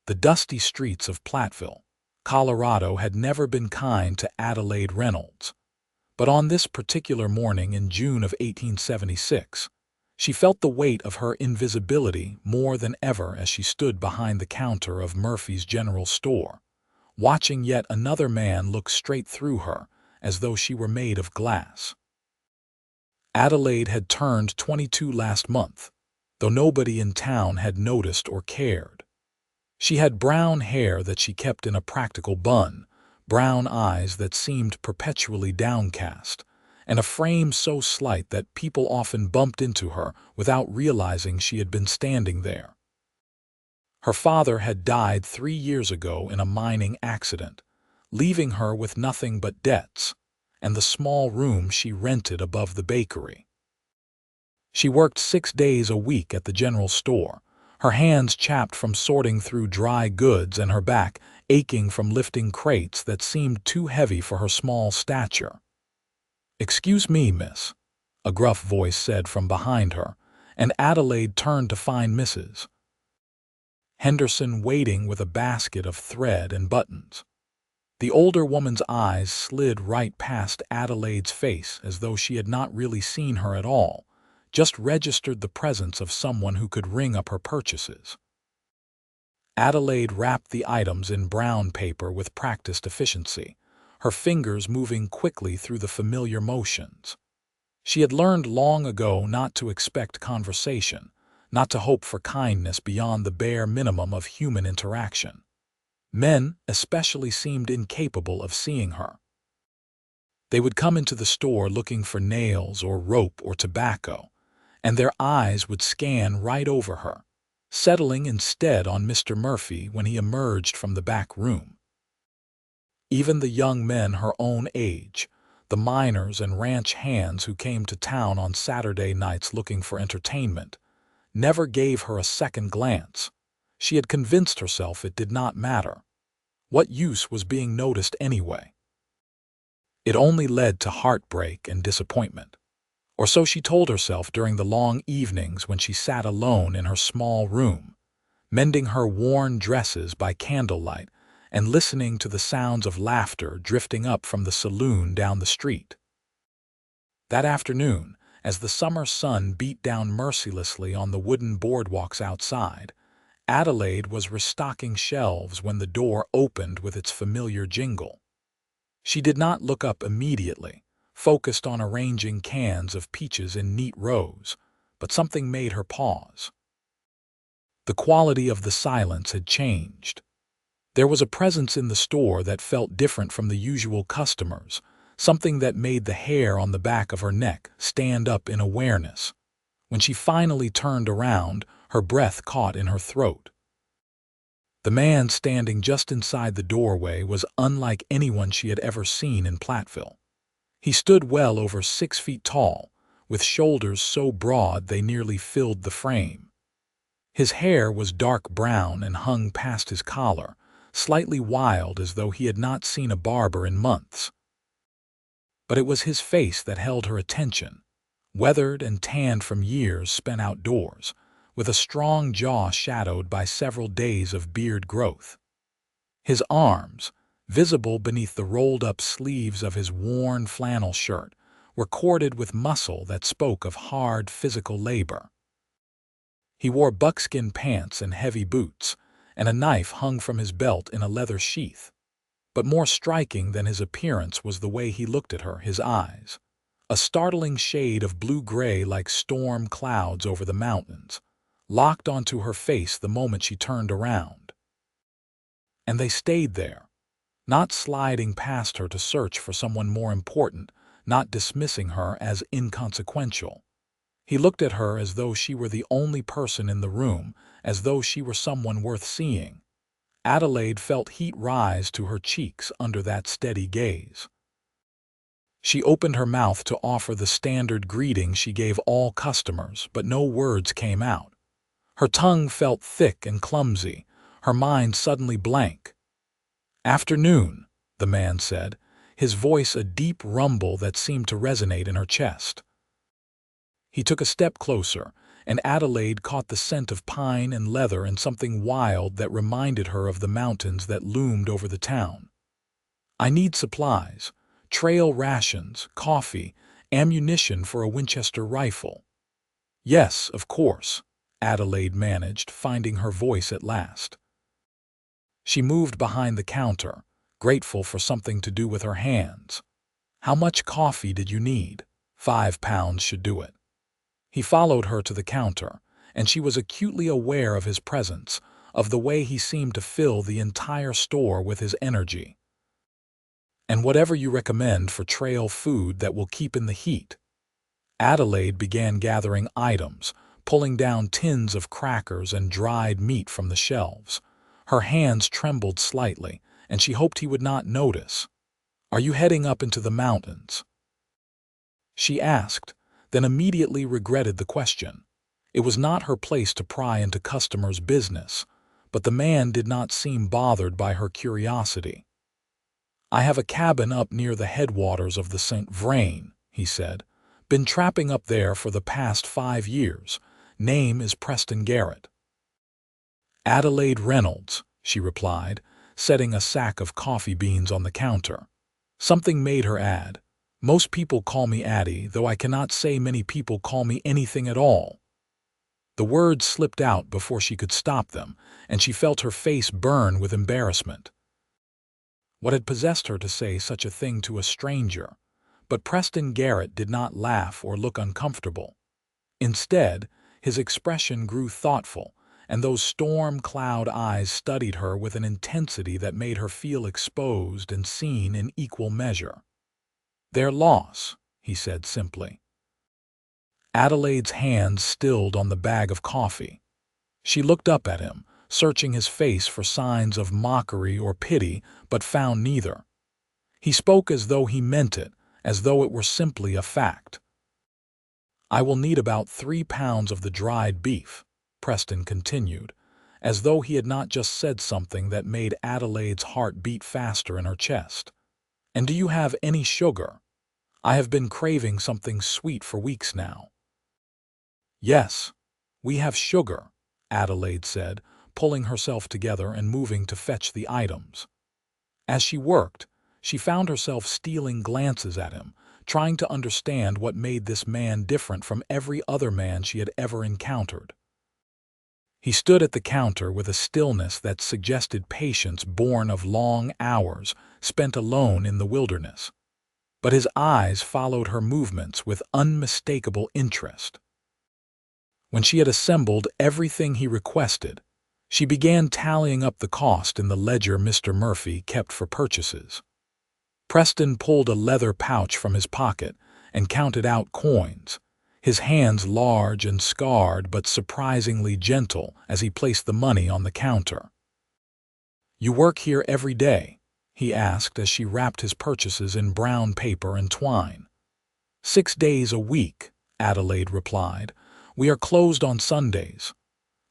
The dusty streets of Platteville, Colorado had never been kind to Adelaide Reynolds. But on this particular morning in June of 1876, she felt the weight of her invisibility more than ever as she stood behind the counter of Murphy's General Store, watching yet another man look straight through her as though she were made of glass. Adelaide had turned 22 last month, though nobody in town had noticed or cared. She had brown hair that she kept in a practical bun, brown eyes that seemed perpetually downcast, and a frame so slight that people often bumped into her without realizing she had been standing there. Her father had died 3 years ago in a mining accident, leaving her with nothing but debts and the small room she rented above the bakery. She worked 6 days a week at the general store, her hands chapped from sorting through dry goods and her back aching from lifting crates that seemed too heavy for her small stature. "Excuse me, miss," a gruff voice said from behind her, and Adelaide turned to find Mrs. Henderson waiting with a basket of thread and buttons. The older woman's eyes slid right past Adelaide's face as though she had not really seen her at all, just registered the presence of someone who could ring up her purchases. Adelaide wrapped the items in brown paper with practiced efficiency, her fingers moving quickly through the familiar motions. She had learned long ago not to expect conversation, not to hope for kindness beyond the bare minimum of human interaction. Men especially seemed incapable of seeing her. They would come into the store looking for nails or rope or tobacco, and their eyes would scan right over her, settling instead on Mr. Murphy when he emerged from the back room. Even the young men her own age, the miners and ranch hands who came to town on Saturday nights looking for entertainment, never gave her a second glance. She had convinced herself it did not matter. What use was being noticed anyway? It only led to heartbreak and disappointment. Or so she told herself during the long evenings when she sat alone in her small room, mending her worn dresses by candlelight and listening to the sounds of laughter drifting up from the saloon down the street. That afternoon, as the summer sun beat down mercilessly on the wooden boardwalks outside, Adelaide was restocking shelves when the door opened with its familiar jingle. She did not look up immediately, focused on arranging cans of peaches in neat rows, but something made her pause. The quality of the silence had changed. There was a presence in the store that felt different from the usual customers, something that made the hair on the back of her neck stand up in awareness. When she finally turned around, her breath caught in her throat. The man standing just inside the doorway was unlike anyone she had ever seen in Platteville. He stood well over 6 feet tall, with shoulders so broad they nearly filled the frame. His hair was dark brown and hung past his collar, slightly wild as though he had not seen a barber in months. But it was his face that held her attention, weathered and tanned from years spent outdoors, with a strong jaw shadowed by several days of beard growth. His arms, visible beneath the rolled-up sleeves of his worn flannel shirt, were corded with muscle that spoke of hard physical labor. He wore buckskin pants and heavy boots, and a knife hung from his belt in a leather sheath. But more striking than his appearance was the way he looked at her, his eyes, a startling shade of blue-gray like storm clouds over the mountains, locked onto her face the moment she turned around. And they stayed there, not sliding past her to search for someone more important, not dismissing her as inconsequential. He looked at her as though she were the only person in the room, as though she were someone worth seeing. Adelaide felt heat rise to her cheeks under that steady gaze. She opened her mouth to offer the standard greeting she gave all customers, but no words came out. Her tongue felt thick and clumsy, her mind suddenly blank. "Afternoon," the man said, his voice a deep rumble that seemed to resonate in her chest. He took a step closer, and Adelaide caught the scent of pine and leather and something wild that reminded her of the mountains that loomed over the town. "I need supplies, trail rations, coffee, ammunition for a Winchester rifle." "Yes, of course," Adelaide managed, finding her voice at last. She moved behind the counter, grateful for something to do with her hands. "How much coffee did you need?" £5 should do it." He followed her to the counter, and she was acutely aware of his presence, of the way he seemed to fill the entire store with his energy. "And whatever you recommend for trail food that will keep in the heat." Adelaide began gathering items, pulling down tins of crackers and dried meat from the shelves. Her hands trembled slightly, and she hoped he would not notice. "Are you heading up into the mountains?" she asked, then immediately regretted the question. It was not her place to pry into customers' business, but the man did not seem bothered by her curiosity. "I have a cabin up near the headwaters of the St. Vrain," he said. "Been trapping up there for the past 5 years. Name is Preston Garrett." "Adelaide Reynolds," she replied, setting a sack of coffee beans on the counter. Something made her add, "Most people call me Addie, though I cannot say many people call me anything at all." The words slipped out before she could stop them, and she felt her face burn with embarrassment. What had possessed her to say such a thing to a stranger? But Preston Garrett did not laugh or look uncomfortable. Instead, his expression grew thoughtful, and those storm cloud eyes studied her with an intensity that made her feel exposed and seen in equal measure. "Their loss," he said simply. Adelaide's hands stilled on the bag of coffee. She looked up at him, searching his face for signs of mockery or pity, but found neither. He spoke as though he meant it, as though it were simply a fact. "I will need about 3 pounds of the dried beef," Preston continued, as though he had not just said something that made Adelaide's heart beat faster in her chest. "And do you have any sugar? I have been craving something sweet for weeks now." "Yes, we have sugar," Adelaide said, pulling herself together and moving to fetch the items. As she worked, she found herself stealing glances at him, trying to understand what made this man different from every other man she had ever encountered. He stood at the counter with a stillness that suggested patience born of long hours spent alone in the wilderness. But his eyes followed her movements with unmistakable interest. When she had assembled everything he requested, she began tallying up the cost in the ledger Mr. Murphy kept for purchases. Preston pulled a leather pouch from his pocket and counted out coins, his hands large and scarred but surprisingly gentle as he placed the money on the counter. "You work here every day?" he asked as she wrapped his purchases in brown paper and twine. "6 days a week," Adelaide replied. "We are closed on Sundays."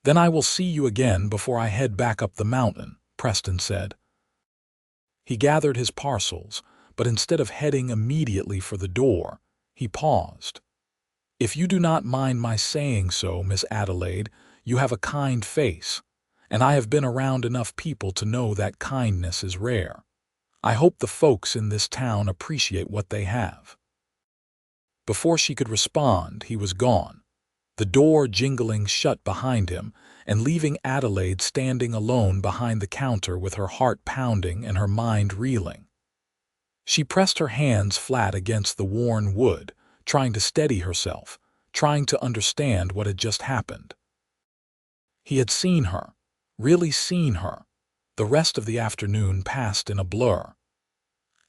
"Then I will see you again before I head back up the mountain," Preston said. He gathered his parcels, but instead of heading immediately for the door, he paused. "If you do not mind my saying so, Miss Adelaide, you have a kind face, and I have been around enough people to know that kindness is rare. I hope the folks in this town appreciate what they have." Before she could respond, he was gone, the door jingling shut behind him and leaving Adelaide standing alone behind the counter with her heart pounding and her mind reeling. She pressed her hands flat against the worn wood, trying to steady herself, trying to understand what had just happened. He had seen her, really seen her. The rest of the afternoon passed in a blur.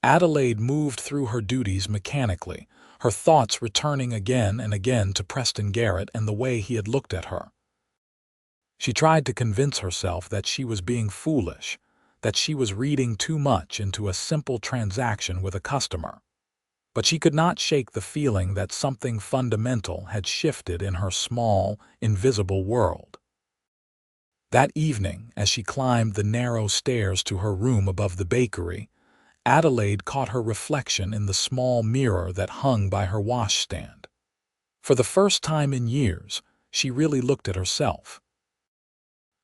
Adelaide moved through her duties mechanically, her thoughts returning again and again to Preston Garrett and the way he had looked at her. She tried to convince herself that she was being foolish, that she was reading too much into a simple transaction with a customer. But she could not shake the feeling that something fundamental had shifted in her small, invisible world. That evening, as she climbed the narrow stairs to her room above the bakery, Adelaide caught her reflection in the small mirror that hung by her washstand. For the first time in years, she really looked at herself.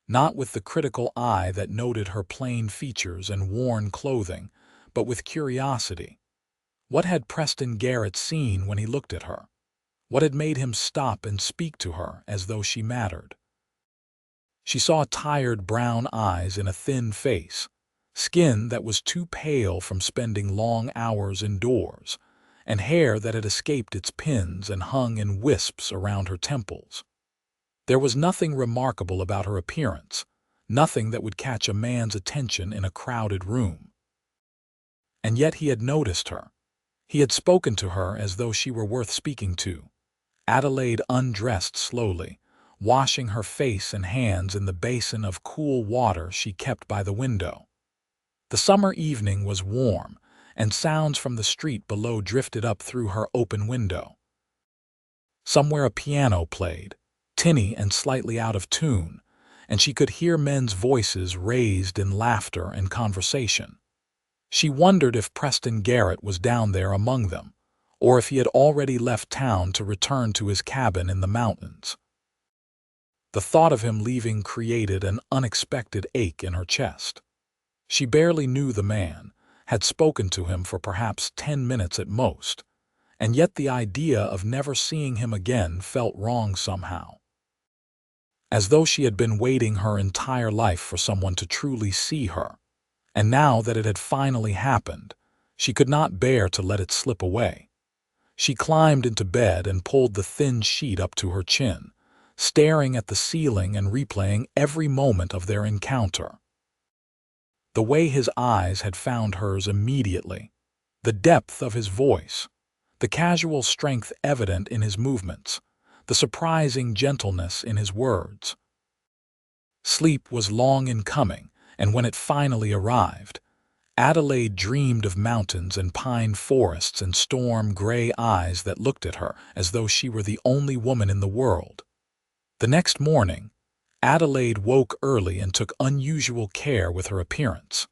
Not with the critical eye that noted her plain features and worn clothing, but with curiosity. What had Preston Garrett seen when he looked at her? What had made him stop and speak to her as though she mattered? She saw tired brown eyes in a thin face, skin that was too pale from spending long hours indoors, and hair that had escaped its pins and hung in wisps around her temples. There was nothing remarkable about her appearance, nothing that would catch a man's attention in a crowded room. And yet he had noticed her. He had spoken to her as though she were worth speaking to. Adelaide undressed slowly, washing her face and hands in the basin of cool water she kept by the window. The summer evening was warm, and sounds from the street below drifted up through her open window. Somewhere a piano played, tinny and slightly out of tune, and she could hear men's voices raised in laughter and conversation. She wondered if Preston Garrett was down there among them, or if he had already left town to return to his cabin in the mountains. The thought of him leaving created an unexpected ache in her chest. She barely knew the man, had spoken to him for perhaps 10 minutes at most, and yet the idea of never seeing him again felt wrong somehow. As though she had been waiting her entire life for someone to truly see her, and now that it had finally happened, she could not bear to let it slip away. She climbed into bed and pulled the thin sheet up to her chin, staring at the ceiling and replaying every moment of their encounter. The way his eyes had found hers immediately, the depth of his voice, the casual strength evident in his movements, the surprising gentleness in his words. Sleep was long in coming, and when it finally arrived, Adelaide dreamed of mountains and pine forests and storm-gray eyes that looked at her as though she were the only woman in the world. The next morning, Adelaide woke early and took unusual care with her appearance.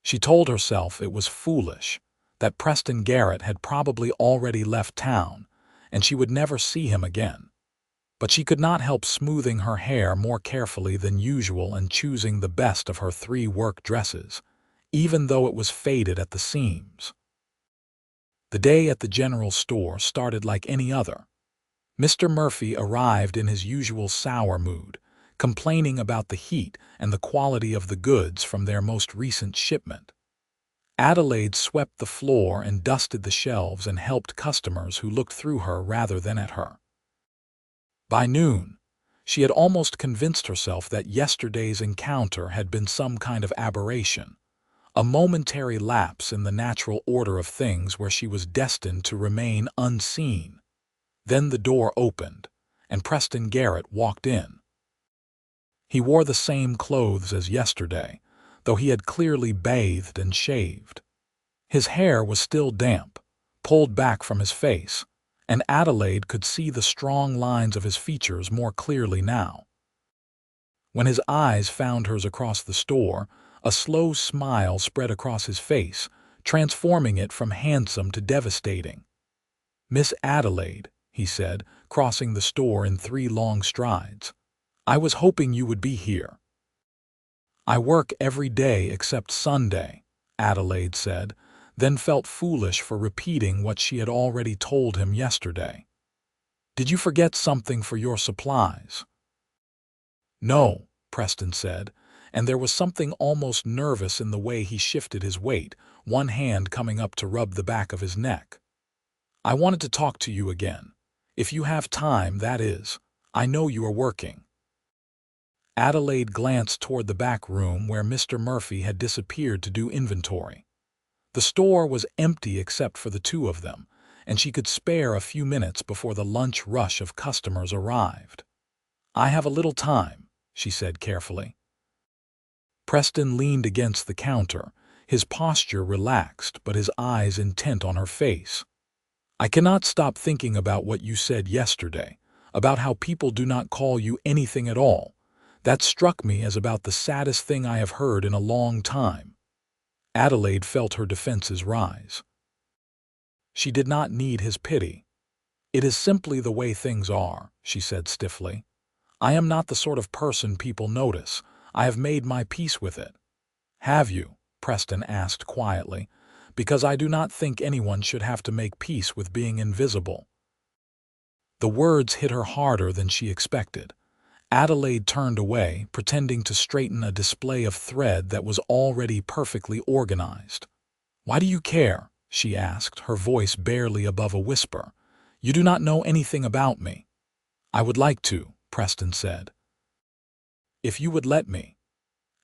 She told herself it was foolish, that Preston Garrett had probably already left town, and she would never see him again. But she could not help smoothing her hair more carefully than usual and choosing the best of her 3 work dresses, even though it was faded at the seams. The day at the general store started like any other. Mr. Murphy arrived in his usual sour mood, complaining about the heat and the quality of the goods from their most recent shipment. Adelaide swept the floor and dusted the shelves and helped customers who looked through her rather than at her. By noon, she had almost convinced herself that yesterday's encounter had been some kind of aberration, a momentary lapse in the natural order of things where she was destined to remain unseen. Then the door opened, and Preston Garrett walked in. He wore the same clothes as yesterday, though he had clearly bathed and shaved. His hair was still damp, pulled back from his face, and Adelaide could see the strong lines of his features more clearly now. When his eyes found hers across the store, a slow smile spread across his face, transforming it from handsome to devastating. "Miss Adelaide," he said, crossing the store in 3 long strides, "I was hoping you would be here." "I work every day except Sunday," Adelaide said, then felt foolish for repeating what she had already told him yesterday. "Did you forget something for your supplies?" "No," Preston said, and there was something almost nervous in the way he shifted his weight, one hand coming up to rub the back of his neck. "I wanted to talk to you again. If you have time, that is. I know you are working." Adelaide glanced toward the back room where Mr. Murphy had disappeared to do inventory. The store was empty except for the 2 of them, and she could spare a few minutes before the lunch rush of customers arrived. "I have a little time," she said carefully. Preston leaned against the counter, his posture relaxed but his eyes intent on her face. "I cannot stop thinking about what you said yesterday, about how people do not call you anything at all. That struck me as about the saddest thing I have heard in a long time." Adelaide felt her defenses rise. She did not need his pity. "It is simply the way things are," she said stiffly. "I am not the sort of person people notice. I have made my peace with it." "Have you?" Preston asked quietly. "Because I do not think anyone should have to make peace with being invisible." The words hit her harder than she expected. Adelaide turned away, pretending to straighten a display of thread that was already perfectly organized. "Why do you care?" she asked, her voice barely above a whisper. "You do not know anything about me." "I would like to," Preston said. "If you would let me."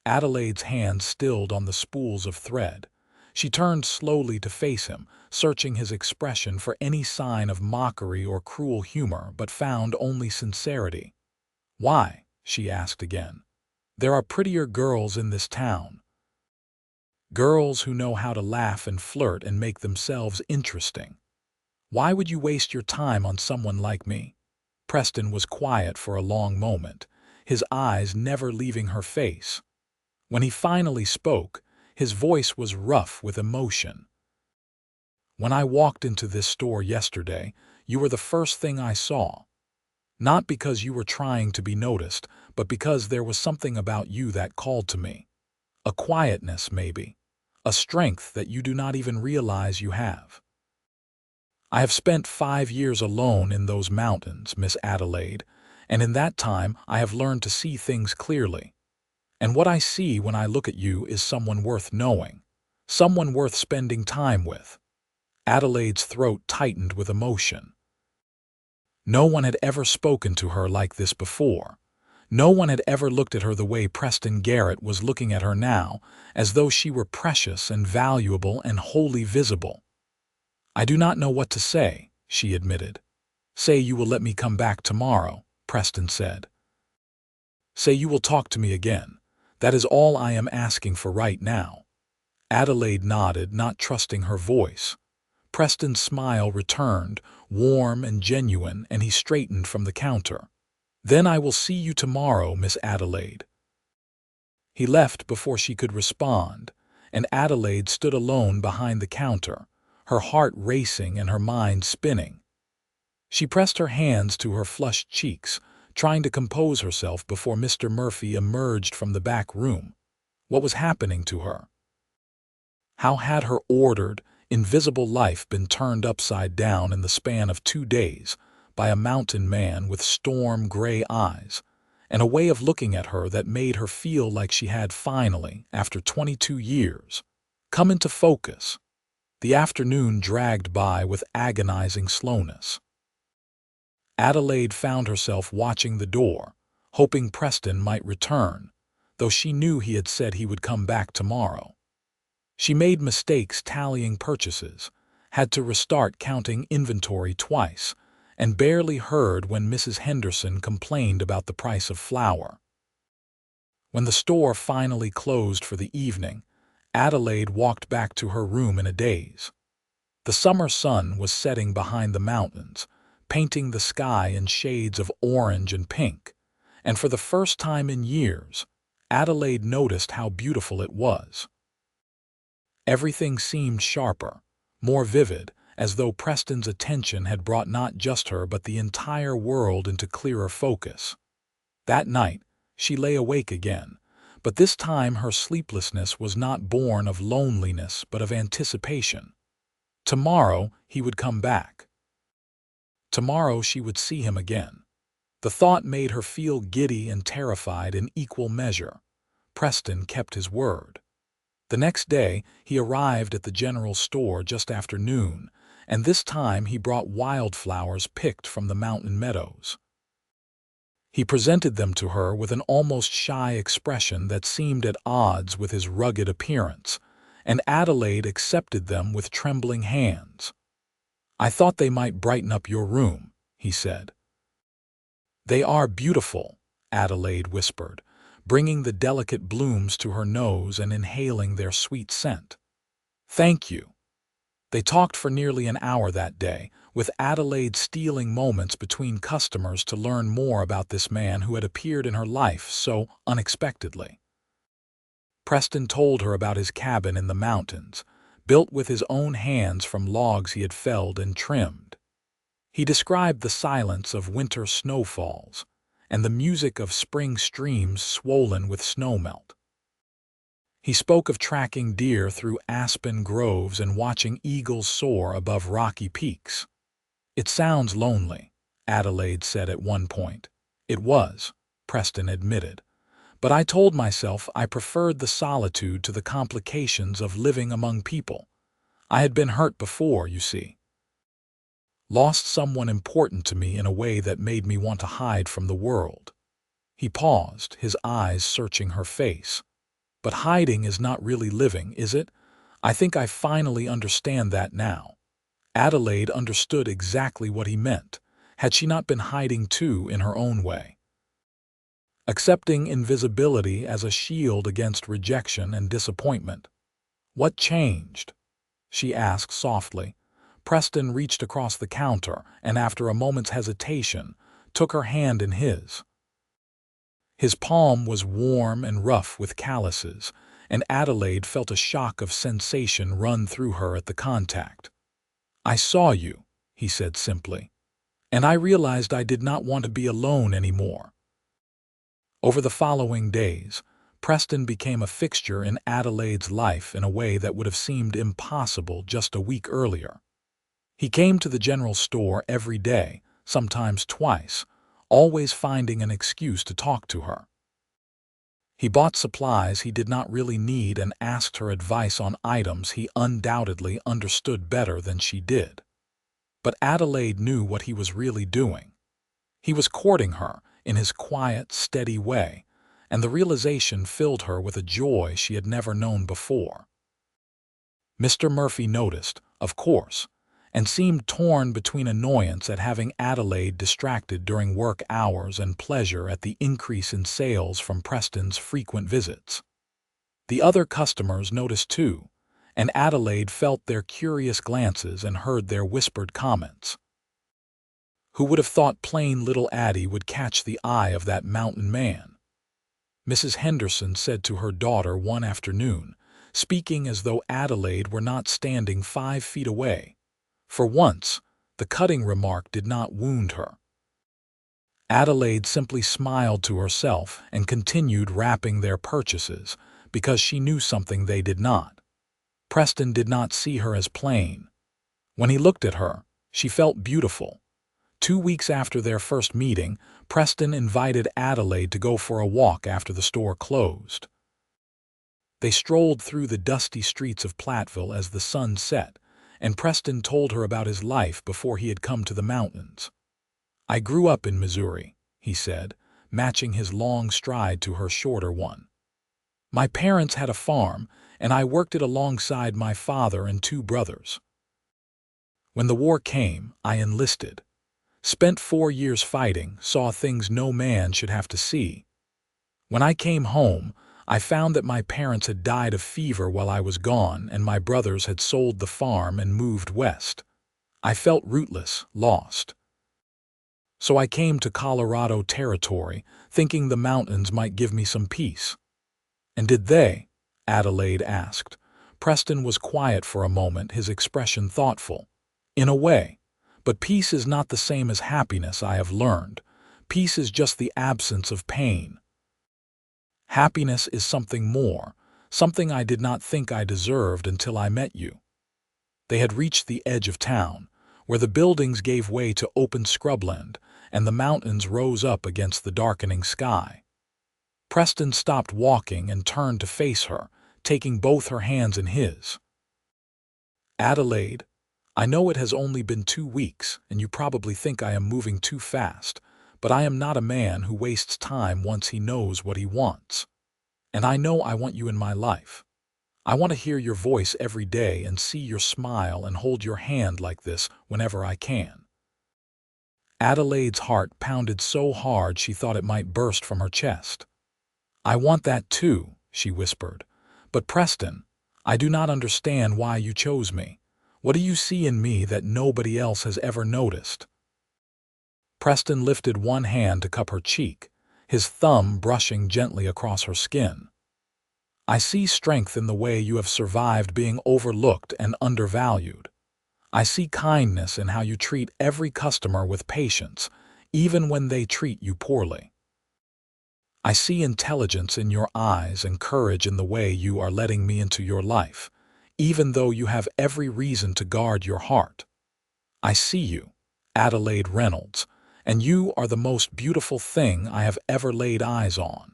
Adelaide's hand stilled on the spools of thread. She turned slowly to face him, searching his expression for any sign of mockery or cruel humor, but found only sincerity. "Why?" she asked again. "There are prettier girls in this town. Girls who know how to laugh and flirt and make themselves interesting. Why would you waste your time on someone like me?" Preston was quiet for a long moment, his eyes never leaving her face. When he finally spoke, his voice was rough with emotion. "When I walked into this store yesterday, you were the first thing I saw. Not because you were trying to be noticed, but because there was something about you that called to me. A quietness, maybe. A strength that you do not even realize you have. I have spent 5 years alone in those mountains, Miss Adelaide, and in that time I have learned to see things clearly. And what I see when I look at you is someone worth knowing, someone worth spending time with." Adelaide's throat tightened with emotion. No one had ever spoken to her like this before. No one had ever looked at her the way Preston Garrett was looking at her now, as though she were precious and valuable and wholly visible. "I do not know what to say," she admitted. "Say you will let me come back tomorrow," Preston said. "Say you will talk to me again. That is all I am asking for right now." Adelaide nodded, not trusting her voice. Preston's smile returned, warm and genuine, and he straightened from the counter. "Then I will see you tomorrow, Miss Adelaide." He left before she could respond, and Adelaide stood alone behind the counter, her heart racing and her mind spinning. She pressed her hands to her flushed cheeks, trying to compose herself before Mr. Murphy emerged from the back room. What was happening to her? How had her ordered, invisible life been turned upside down in the span of 2 days by a mountain man with storm-gray eyes, and a way of looking at her that made her feel like she had finally, after 22 years, come into focus? The afternoon dragged by with agonizing slowness. Adelaide found herself watching the door, hoping Preston might return, though she knew he had said he would come back tomorrow. She made mistakes tallying purchases, had to restart counting inventory twice, and barely heard when Mrs. Henderson complained about the price of flour. When the store finally closed for the evening, Adelaide walked back to her room in a daze. The summer sun was setting behind the mountains, painting the sky in shades of orange and pink, and for the first time in years, Adelaide noticed how beautiful it was. Everything seemed sharper, more vivid, as though Preston's attention had brought not just her but the entire world into clearer focus. That night, she lay awake again, but this time her sleeplessness was not born of loneliness but of anticipation. Tomorrow he would come back. Tomorrow she would see him again. The thought made her feel giddy and terrified in equal measure. Preston kept his word. The next day he arrived at the general store just after noon, and this time he brought wildflowers picked from the mountain meadows. He presented them to her with an almost shy expression that seemed at odds with his rugged appearance, and Adelaide accepted them with trembling hands. "I thought they might brighten up your room," he said. "They are beautiful," Adelaide whispered, bringing the delicate blooms to her nose and inhaling their sweet scent. "Thank you." They talked for nearly an hour that day, with Adelaide stealing moments between customers to learn more about this man who had appeared in her life so unexpectedly. Preston told her about his cabin in the mountains, built with his own hands from logs he had felled and trimmed. He described the silence of winter snowfalls and the music of spring streams swollen with snowmelt. He spoke of tracking deer through aspen groves and watching eagles soar above rocky peaks. "It sounds lonely," Adelaide said at one point. "It was," Preston admitted. "But I told myself I preferred the solitude to the complications of living among people. I had been hurt before, you see. Lost someone important to me in a way that made me want to hide from the world." He paused, his eyes searching her face. "But hiding is not really living, is it? I think I finally understand that now." Adelaide understood exactly what he meant. Had she not been hiding too in her own way? Accepting invisibility as a shield against rejection and disappointment. "What changed?" she asked softly. Preston reached across the counter and, after a moment's hesitation, took her hand in his. His palm was warm and rough with calluses, and Adelaide felt a shock of sensation run through her at the contact. "I saw you," he said simply, "and I realized I did not want to be alone anymore." Over the following days, Preston became a fixture in Adelaide's life in a way that would have seemed impossible just a week earlier. He came to the general store every day, sometimes twice, always finding an excuse to talk to her. He bought supplies he did not really need and asked her advice on items he undoubtedly understood better than she did. But Adelaide knew what he was really doing. He was courting her in his quiet, steady way, and the realization filled her with a joy she had never known before. Mr. Murphy noticed, of course, and seemed torn between annoyance at having Adelaide distracted during work hours and pleasure at the increase in sales from Preston's frequent visits. The other customers noticed too, and Adelaide felt their curious glances and heard their whispered comments. Who would have thought plain little Addie would catch the eye of that mountain man? Mrs. Henderson said to her daughter one afternoon, speaking as though Adelaide were not standing 5 feet away. For once, the cutting remark did not wound her. Adelaide simply smiled to herself and continued wrapping their purchases because she knew something they did not. Preston did not see her as plain. When he looked at her, she felt beautiful. 2 weeks after their first meeting, Preston invited Adelaide to go for a walk after the store closed. They strolled through the dusty streets of Platteville as the sun set, and Preston told her about his life before he had come to the mountains. "I grew up in Missouri," he said, matching his long stride to her shorter one. "My parents had a farm, and I worked it alongside my father and 2 brothers. When the war came, I enlisted. Spent 4 years fighting, saw things no man should have to see. When I came home, I found that my parents had died of fever while I was gone, and my brothers had sold the farm and moved west. I felt rootless, lost. So I came to Colorado Territory, thinking the mountains might give me some peace." "And did they?" Adelaide asked. Preston was quiet for a moment, his expression thoughtful. "In a way. But peace is not the same as happiness, I have learned. Peace is just the absence of pain. Happiness is something more, something I did not think I deserved until I met you." They had reached the edge of town, where the buildings gave way to open scrubland, and the mountains rose up against the darkening sky. Preston stopped walking and turned to face her, taking both her hands in his. "Adelaide, I know it has only been 2 weeks, and you probably think I am moving too fast, but I am not a man who wastes time once he knows what he wants. And I know I want you in my life. I want to hear your voice every day and see your smile and hold your hand like this whenever I can." Adelaide's heart pounded so hard she thought it might burst from her chest. "I want that too," she whispered. "But Preston, I do not understand why you chose me. What do you see in me that nobody else has ever noticed?" Preston lifted one hand to cup her cheek, his thumb brushing gently across her skin. "I see strength in the way you have survived being overlooked and undervalued. I see kindness in how you treat every customer with patience, even when they treat you poorly. I see intelligence in your eyes and courage in the way you are letting me into your life, even though you have every reason to guard your heart. I see you, Adelaide Reynolds, and you are the most beautiful thing I have ever laid eyes on.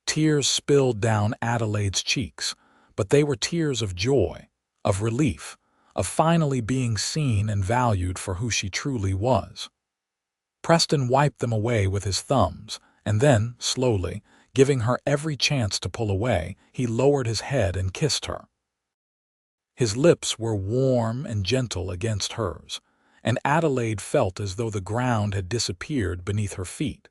Tears spilled down Adelaide's cheeks, but they were tears of joy, of relief, of finally being seen and valued for who she truly was. Preston wiped them away with his thumbs, and then, slowly, giving her every chance to pull away, he lowered his head and kissed her. His lips were warm and gentle against hers, and Adelaide felt as though the ground had disappeared beneath her feet.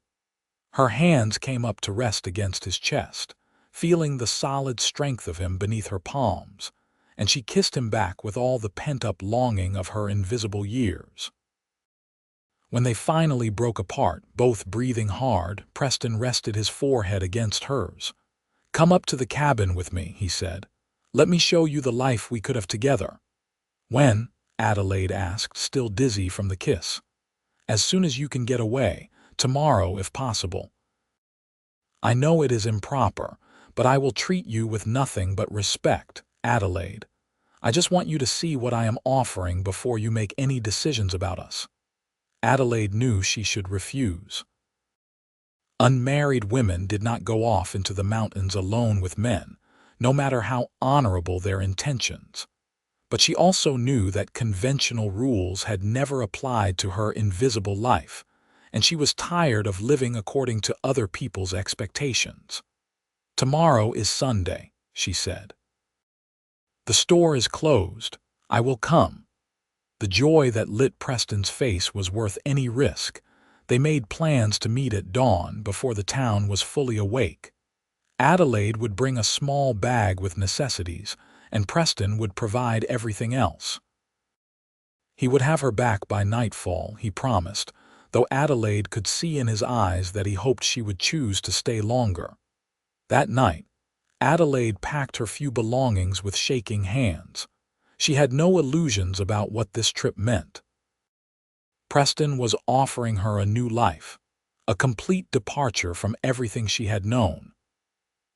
Her hands came up to rest against his chest, feeling the solid strength of him beneath her palms, and she kissed him back with all the pent-up longing of her invisible years. When they finally broke apart, both breathing hard, Preston rested his forehead against hers. "Come up to the cabin with me," he said. "Let me show you the life we could have together." "When?" Adelaide asked, still dizzy from the kiss. "As soon as you can get away. Tomorrow, if possible." "I know it is improper, but I will treat you with nothing but respect, Adelaide. I just want you to see what I am offering before you make any decisions about us." Adelaide knew she should refuse. Unmarried women did not go off into the mountains alone with men, no matter how honorable their intentions. But she also knew that conventional rules had never applied to her invisible life, and she was tired of living according to other people's expectations. "Tomorrow is Sunday," she said. "The store is closed. I will come." The joy that lit Preston's face was worth any risk. They made plans to meet at dawn before the town was fully awake. Adelaide would bring a small bag with necessities, and Preston would provide everything else. He would have her back by nightfall, he promised, though Adelaide could see in his eyes that he hoped she would choose to stay longer. That night, Adelaide packed her few belongings with shaking hands. She had no illusions about what this trip meant. Preston was offering her a new life, a complete departure from everything she had known.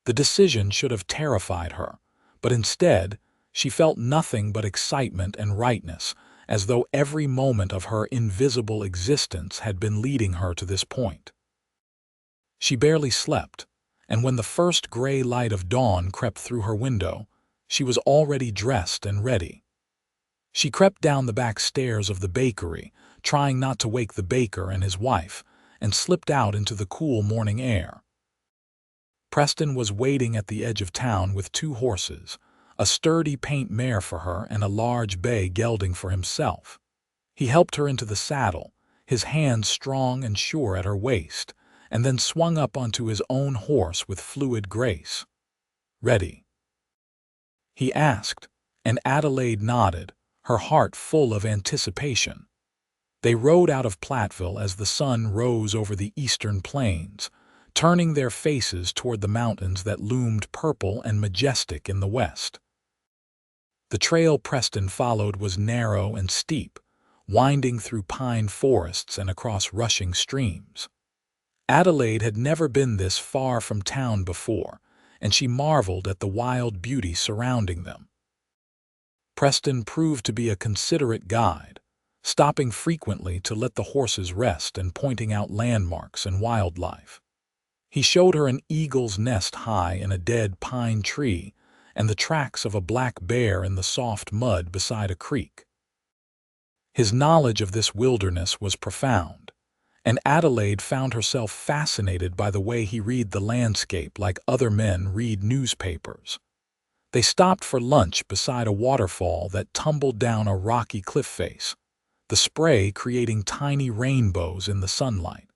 The decision should have terrified her, but instead, she felt nothing but excitement and rightness, as though every moment of her invisible existence had been leading her to this point. She barely slept, and when the first gray light of dawn crept through her window, she was already dressed and ready. She crept down the back stairs of the bakery, trying not to wake the baker and his wife, and slipped out into the cool morning air. Preston was waiting at the edge of town with 2 horses, a sturdy paint mare for her and a large bay gelding for himself. He helped her into the saddle, his hands strong and sure at her waist, and then swung up onto his own horse with fluid grace. "Ready?" he asked, and Adelaide nodded, her heart full of anticipation. They rode out of Platteville as the sun rose over the eastern plains, turning their faces toward the mountains that loomed purple and majestic in the west. The trail Preston followed was narrow and steep, winding through pine forests and across rushing streams. Adelaide had never been this far from town before, and she marveled at the wild beauty surrounding them. Preston proved to be a considerate guide, stopping frequently to let the horses rest and pointing out landmarks and wildlife. He showed her an eagle's nest high in a dead pine tree and the tracks of a black bear in the soft mud beside a creek. His knowledge of this wilderness was profound, and Adelaide found herself fascinated by the way he read the landscape like other men read newspapers. They stopped for lunch beside a waterfall that tumbled down a rocky cliff face, the spray creating tiny rainbows in the sunlight.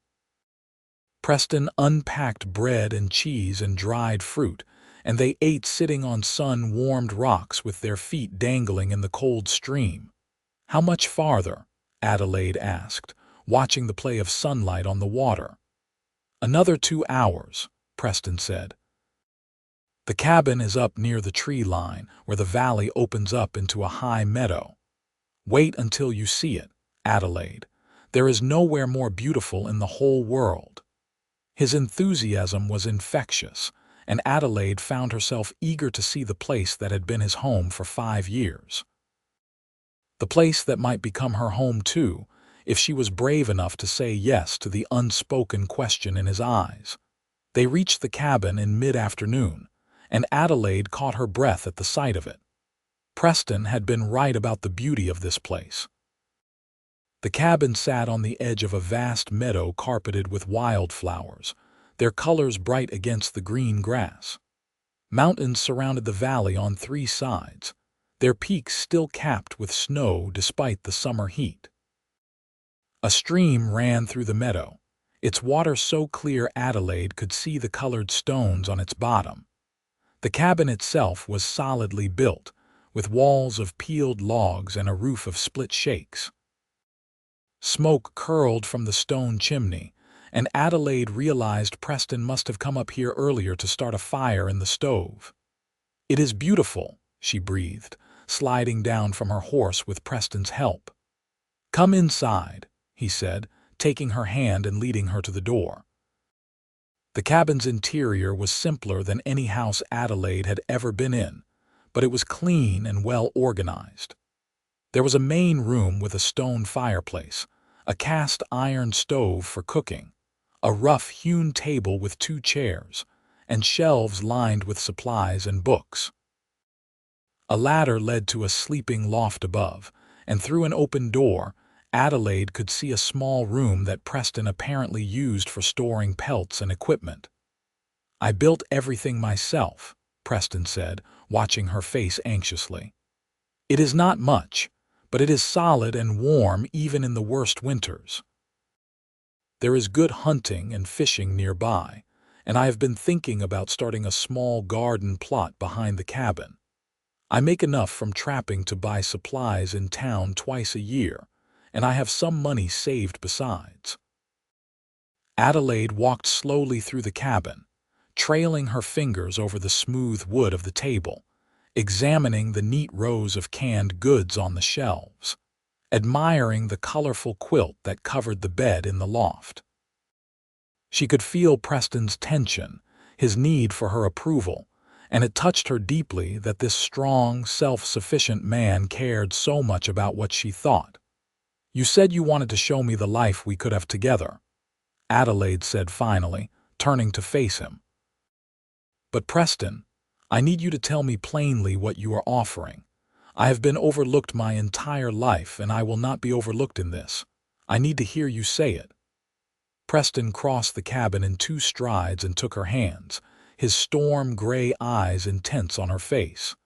Preston unpacked bread and cheese and dried fruit, and they ate sitting on sun-warmed rocks with their feet dangling in the cold stream. "How much farther?" Adelaide asked, watching the play of sunlight on the water. "Another 2 hours," Preston said. "The cabin is up near the tree line, where the valley opens up into a high meadow." Wait until you see it, Adelaide. There is nowhere more beautiful in the whole world." His enthusiasm was infectious, and Adelaide found herself eager to see the place that had been his home for 5 years. The place that might become her home too, if she was brave enough to say yes to the unspoken question in his eyes. They reached the cabin in mid-afternoon, and Adelaide caught her breath at the sight of it. Preston had been right about the beauty of this place. The cabin sat on the edge of a vast meadow carpeted with wildflowers, their colors bright against the green grass. Mountains surrounded the valley on 3 sides, their peaks still capped with snow despite the summer heat. A stream ran through the meadow, its water so clear Adelaide could see the colored stones on its bottom. The cabin itself was solidly built, with walls of peeled logs and a roof of split shakes. Smoke curled from the stone chimney, and Adelaide realized Preston must have come up here earlier to start a fire in the stove. "It is beautiful," she breathed, sliding down from her horse with Preston's help. "Come inside," he said, taking her hand and leading her to the door. The cabin's interior was simpler than any house Adelaide had ever been in, but it was clean and well organized. There was a main room with a stone fireplace, a cast iron stove for cooking, a rough-hewn table with 2 chairs, and shelves lined with supplies and books. A ladder led to a sleeping loft above, and through an open door, Adelaide could see a small room that Preston apparently used for storing pelts and equipment. "I built everything myself," Preston said, watching her face anxiously. "It is not much, but it is solid and warm even in the worst winters. There is good hunting and fishing nearby, and I have been thinking about starting a small garden plot behind the cabin. I make enough from trapping to buy supplies in town twice a year, and I have some money saved besides." Adelaide walked slowly through the cabin, trailing her fingers over the smooth wood of the table, examining the neat rows of canned goods on the shelves, admiring the colorful quilt that covered the bed in the loft. She could feel Preston's tension, his need for her approval, and it touched her deeply that this strong, self-sufficient man cared so much about what she thought. "You said you wanted to show me the life we could have together," Adelaide said finally, turning to face him. "But Preston, I need you to tell me plainly what you are offering. I have been overlooked my entire life, and I will not be overlooked in this. I need to hear you say it." Preston crossed the cabin in 2 strides and took her hands, his storm-gray eyes intense on her face.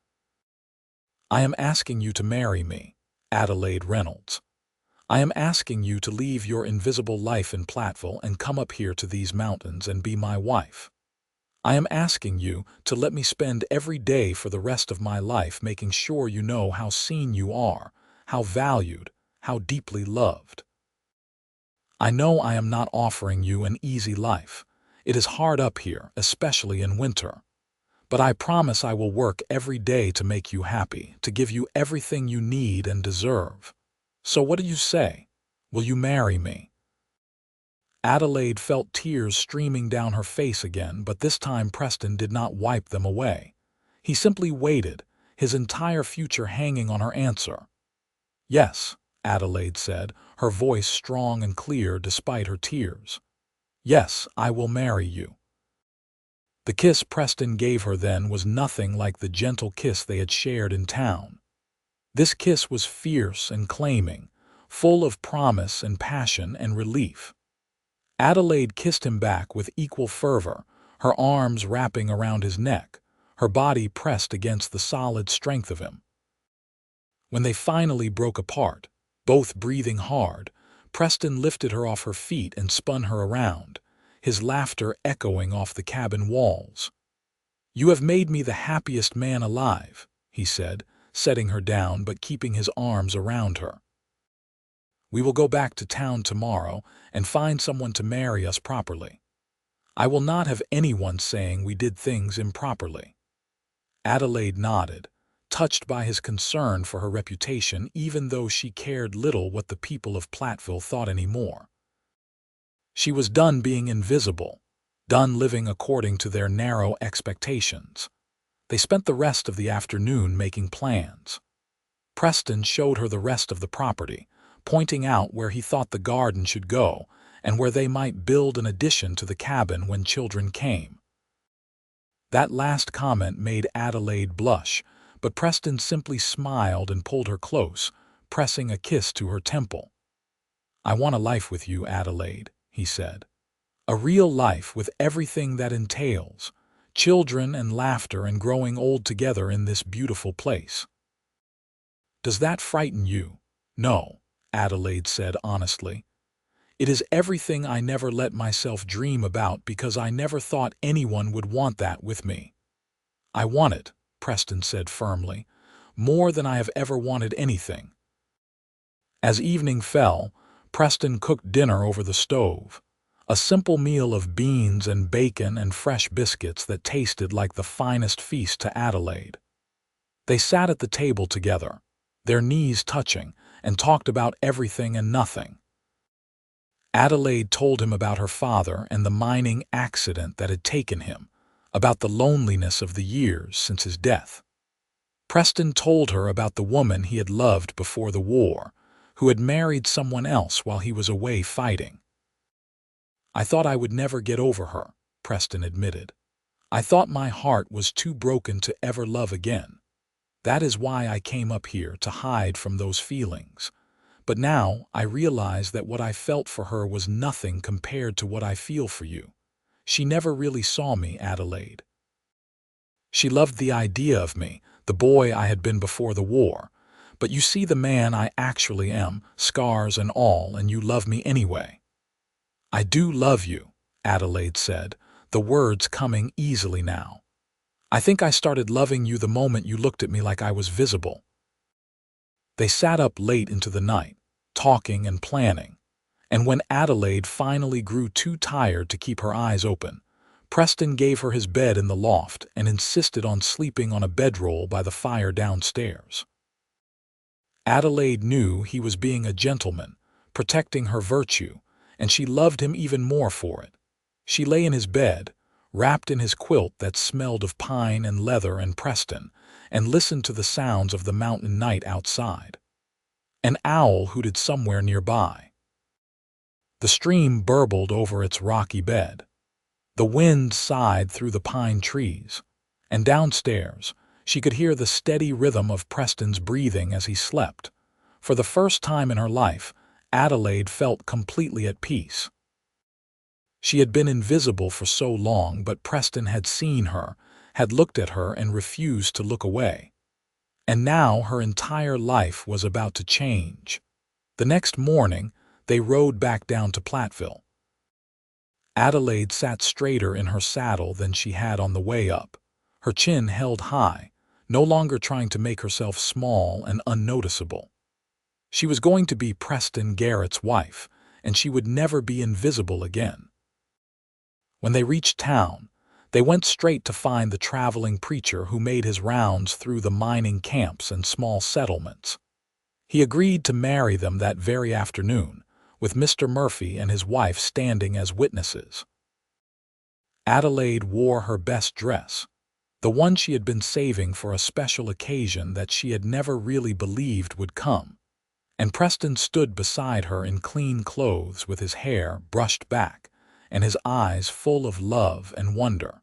"I am asking you to marry me, Adelaide Reynolds. I am asking you to leave your invisible life in Platteville and come up here to these mountains and be my wife. I am asking you to let me spend every day for the rest of my life making sure you know how seen you are, how valued, how deeply loved. I know I am not offering you an easy life. It is hard up here, especially in winter. But I promise I will work every day to make you happy, to give you everything you need and deserve. So what do you say? Will you marry me?" Adelaide felt tears streaming down her face again, but this time Preston did not wipe them away. He simply waited, his entire future hanging on her answer. "Yes," Adelaide said, her voice strong and clear despite her tears. "Yes, I will marry you." The kiss Preston gave her then was nothing like the gentle kiss they had shared in town. This kiss was fierce and claiming, full of promise and passion and relief. Adelaide kissed him back with equal fervor, her arms wrapping around his neck, her body pressed against the solid strength of him. When they finally broke apart, both breathing hard, Preston lifted her off her feet and spun her around, his laughter echoing off the cabin walls. "You have made me the happiest man alive," he said, setting her down but keeping his arms around her. "We will go back to town tomorrow and find someone to marry us properly. I will not have anyone saying we did things improperly." Adelaide nodded, touched by his concern for her reputation even though she cared little what the people of Platteville thought anymore. She was done being invisible, done living according to their narrow expectations. They spent the rest of the afternoon making plans. Preston showed her the rest of the property, pointing out where he thought the garden should go and where they might build an addition to the cabin when children came. That last comment made Adelaide blush, but Preston simply smiled and pulled her close, pressing a kiss to her temple. "I want a life with you, Adelaide," he said. "A real life with everything that entails, children and laughter and growing old together in this beautiful place." "Does that frighten you?" "No," Adelaide said honestly. "It is everything I never let myself dream about because I never thought anyone would want that with me." "I want it," Preston said firmly, "more than I have ever wanted anything." As evening fell, Preston cooked dinner over the stove, a simple meal of beans and bacon and fresh biscuits that tasted like the finest feast to Adelaide. They sat at the table together, their knees touching, and talked about everything and nothing. Adelaide told him about her father and the mining accident that had taken him, about the loneliness of the years since his death. Preston told her about the woman he had loved before the war, who had married someone else while he was away fighting. "I thought I would never get over her," Preston admitted. "I thought my heart was too broken to ever love again. That is why I came up here, to hide from those feelings. But now I realize that what I felt for her was nothing compared to what I feel for you. She never really saw me, Adelaide. She loved the idea of me, the boy I had been before the war. But you see the man I actually am, scars and all, and you love me anyway." "I do love you," Adelaide said, the words coming easily now. "I think I started loving you the moment you looked at me like I was visible." They sat up late into the night, talking and planning, and when Adelaide finally grew too tired to keep her eyes open, Preston gave her his bed in the loft and insisted on sleeping on a bedroll by the fire downstairs. Adelaide knew he was being a gentleman, protecting her virtue, and she loved him even more for it. She lay in his bed, wrapped in his quilt that smelled of pine and leather and Preston, and listened to the sounds of the mountain night outside. An owl hooted somewhere nearby. The stream burbled over its rocky bed. The wind sighed through the pine trees, and downstairs she could hear the steady rhythm of Preston's breathing as he slept. For the first time in her life, Adelaide felt completely at peace. She had been invisible for so long, but Preston had seen her, had looked at her and refused to look away. And now her entire life was about to change. The next morning, they rode back down to Platteville. Adelaide sat straighter in her saddle than she had on the way up, her chin held high, no longer trying to make herself small and unnoticeable. She was going to be Preston Garrett's wife, and she would never be invisible again. When they reached town, they went straight to find the traveling preacher who made his rounds through the mining camps and small settlements. He agreed to marry them that very afternoon, with Mr. Murphy and his wife standing as witnesses. Adelaide wore her best dress, the one she had been saving for a special occasion that she had never really believed would come, and Preston stood beside her in clean clothes with his hair brushed back and his eyes full of love and wonder.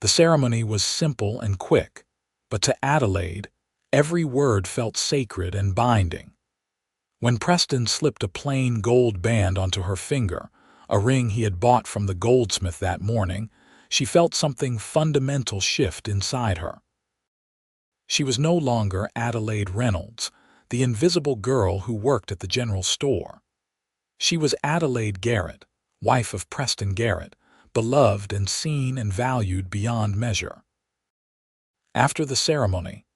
The ceremony was simple and quick, but to Adelaide, every word felt sacred and binding. When Preston slipped a plain gold band onto her finger, a ring he had bought from the goldsmith that morning, she felt something fundamental shift inside her. She was no longer Adelaide Reynolds, the invisible girl who worked at the general store. She was Adelaide Garrett, wife of Preston Garrett, beloved and seen and valued beyond measure. After the ceremony,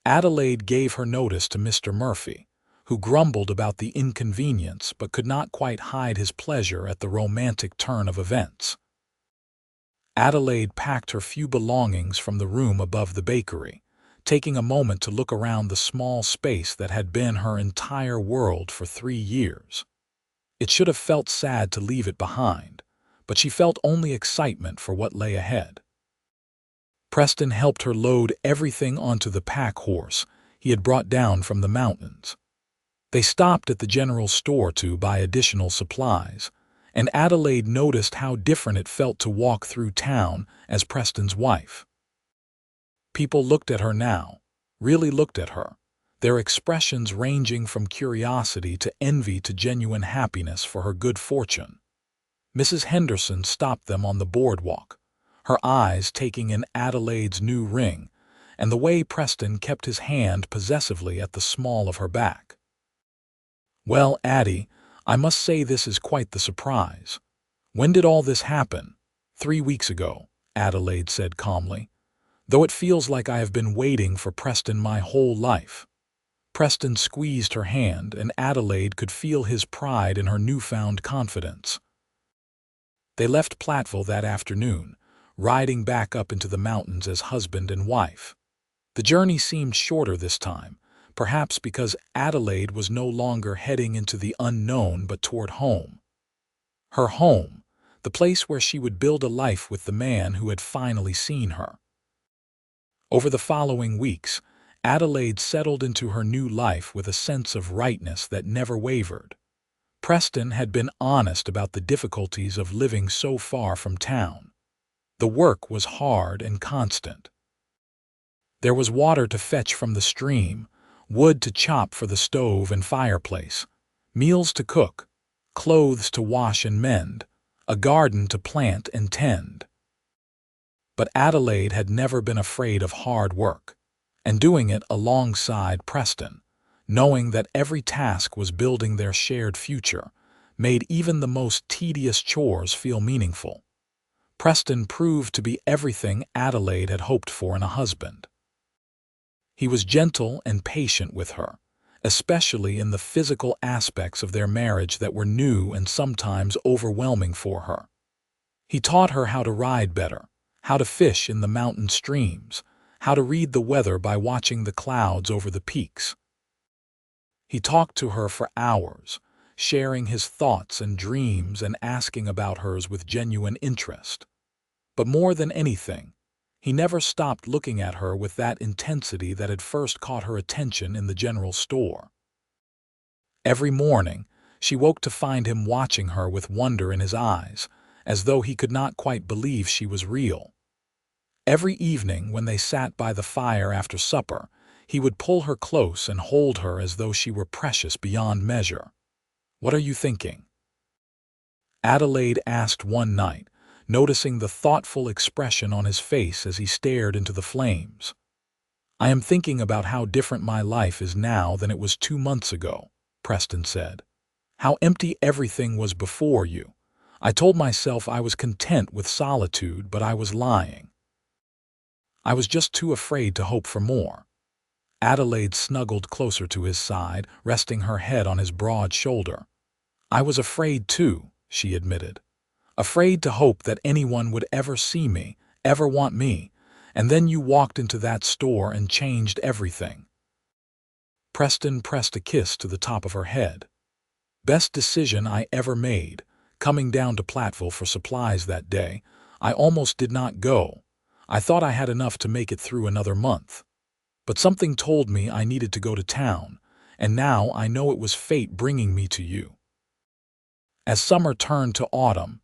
Adelaide gave her notice to Mr. Murphy, who grumbled about the inconvenience but could not quite hide his pleasure at the romantic turn of events. Adelaide packed her few belongings from the room above the bakery, taking a moment to look around the small space that had been her entire world for 3 years. It should have felt sad to leave it behind, but she felt only excitement for what lay ahead. Preston helped her load everything onto the pack horse he had brought down from the mountains. They stopped at the general store to buy additional supplies, and Adelaide noticed how different it felt to walk through town as Preston's wife. People looked at her now, really looked at her, their expressions ranging from curiosity to envy to genuine happiness for her good fortune. Mrs. Henderson stopped them on the boardwalk, her eyes taking in Adelaide's new ring and the way Preston kept his hand possessively at the small of her back. "Well, Addie, I must say this is quite the surprise. When did all this happen?" "3 weeks ago," Adelaide said calmly, "though it feels like I have been waiting for Preston my whole life." Preston squeezed her hand, and Adelaide could feel his pride in her newfound confidence. They left Platteville that afternoon, riding back up into the mountains as husband and wife. The journey seemed shorter this time, perhaps because Adelaide was no longer heading into the unknown but toward home. Her home, the place where she would build a life with the man who had finally seen her. Over the following weeks, Adelaide settled into her new life with a sense of rightness that never wavered. Preston had been honest about the difficulties of living so far from town. The work was hard and constant. There was water to fetch from the stream, wood to chop for the stove and fireplace, meals to cook, clothes to wash and mend, a garden to plant and tend. But Adelaide had never been afraid of hard work, and doing it alongside Preston, knowing that every task was building their shared future, made even the most tedious chores feel meaningful. Preston proved to be everything Adelaide had hoped for in a husband. He was gentle and patient with her, especially in the physical aspects of their marriage that were new and sometimes overwhelming for her. He taught her how to ride better, how to fish in the mountain streams, how to read the weather by watching the clouds over the peaks. He talked to her for hours, sharing his thoughts and dreams and asking about hers with genuine interest. But more than anything, he never stopped looking at her with that intensity that had first caught her attention in the general store. Every morning, she woke to find him watching her with wonder in his eyes, as though he could not quite believe she was real. Every evening, when they sat by the fire after supper, he would pull her close and hold her as though she were precious beyond measure. "What are you thinking?" Adelaide asked one night, noticing the thoughtful expression on his face as he stared into the flames. "I am thinking about how different my life is now than it was 2 months ago," Preston said. "How empty everything was before you. I told myself I was content with solitude, but I was lying. I was just too afraid to hope for more." Adelaide snuggled closer to his side, resting her head on his broad shoulder. "I was afraid too," she admitted. "Afraid to hope that anyone would ever see me, ever want me, and then you walked into that store and changed everything." Preston pressed a kiss to the top of her head. "Best decision I ever made, coming down to Platteville for supplies that day. I almost did not go. I thought I had enough to make it through another month. But something told me I needed to go to town, and now I know it was fate bringing me to you." As summer turned to autumn,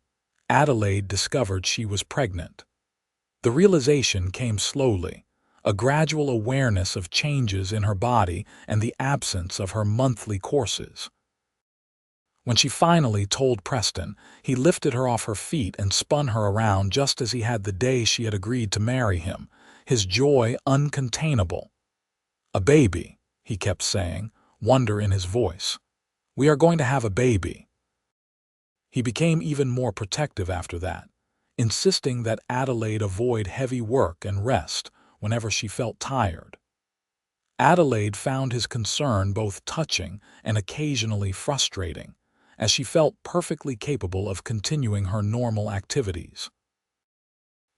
Adelaide discovered she was pregnant. The realization came slowly, a gradual awareness of changes in her body and the absence of her monthly courses. When she finally told Preston, he lifted her off her feet and spun her around just as he had the day she had agreed to marry him, his joy uncontainable. "A baby," he kept saying, wonder in his voice. "We are going to have a baby." He became even more protective after that, insisting that Adelaide avoid heavy work and rest whenever she felt tired. Adelaide found his concern both touching and occasionally frustrating, as she felt perfectly capable of continuing her normal activities.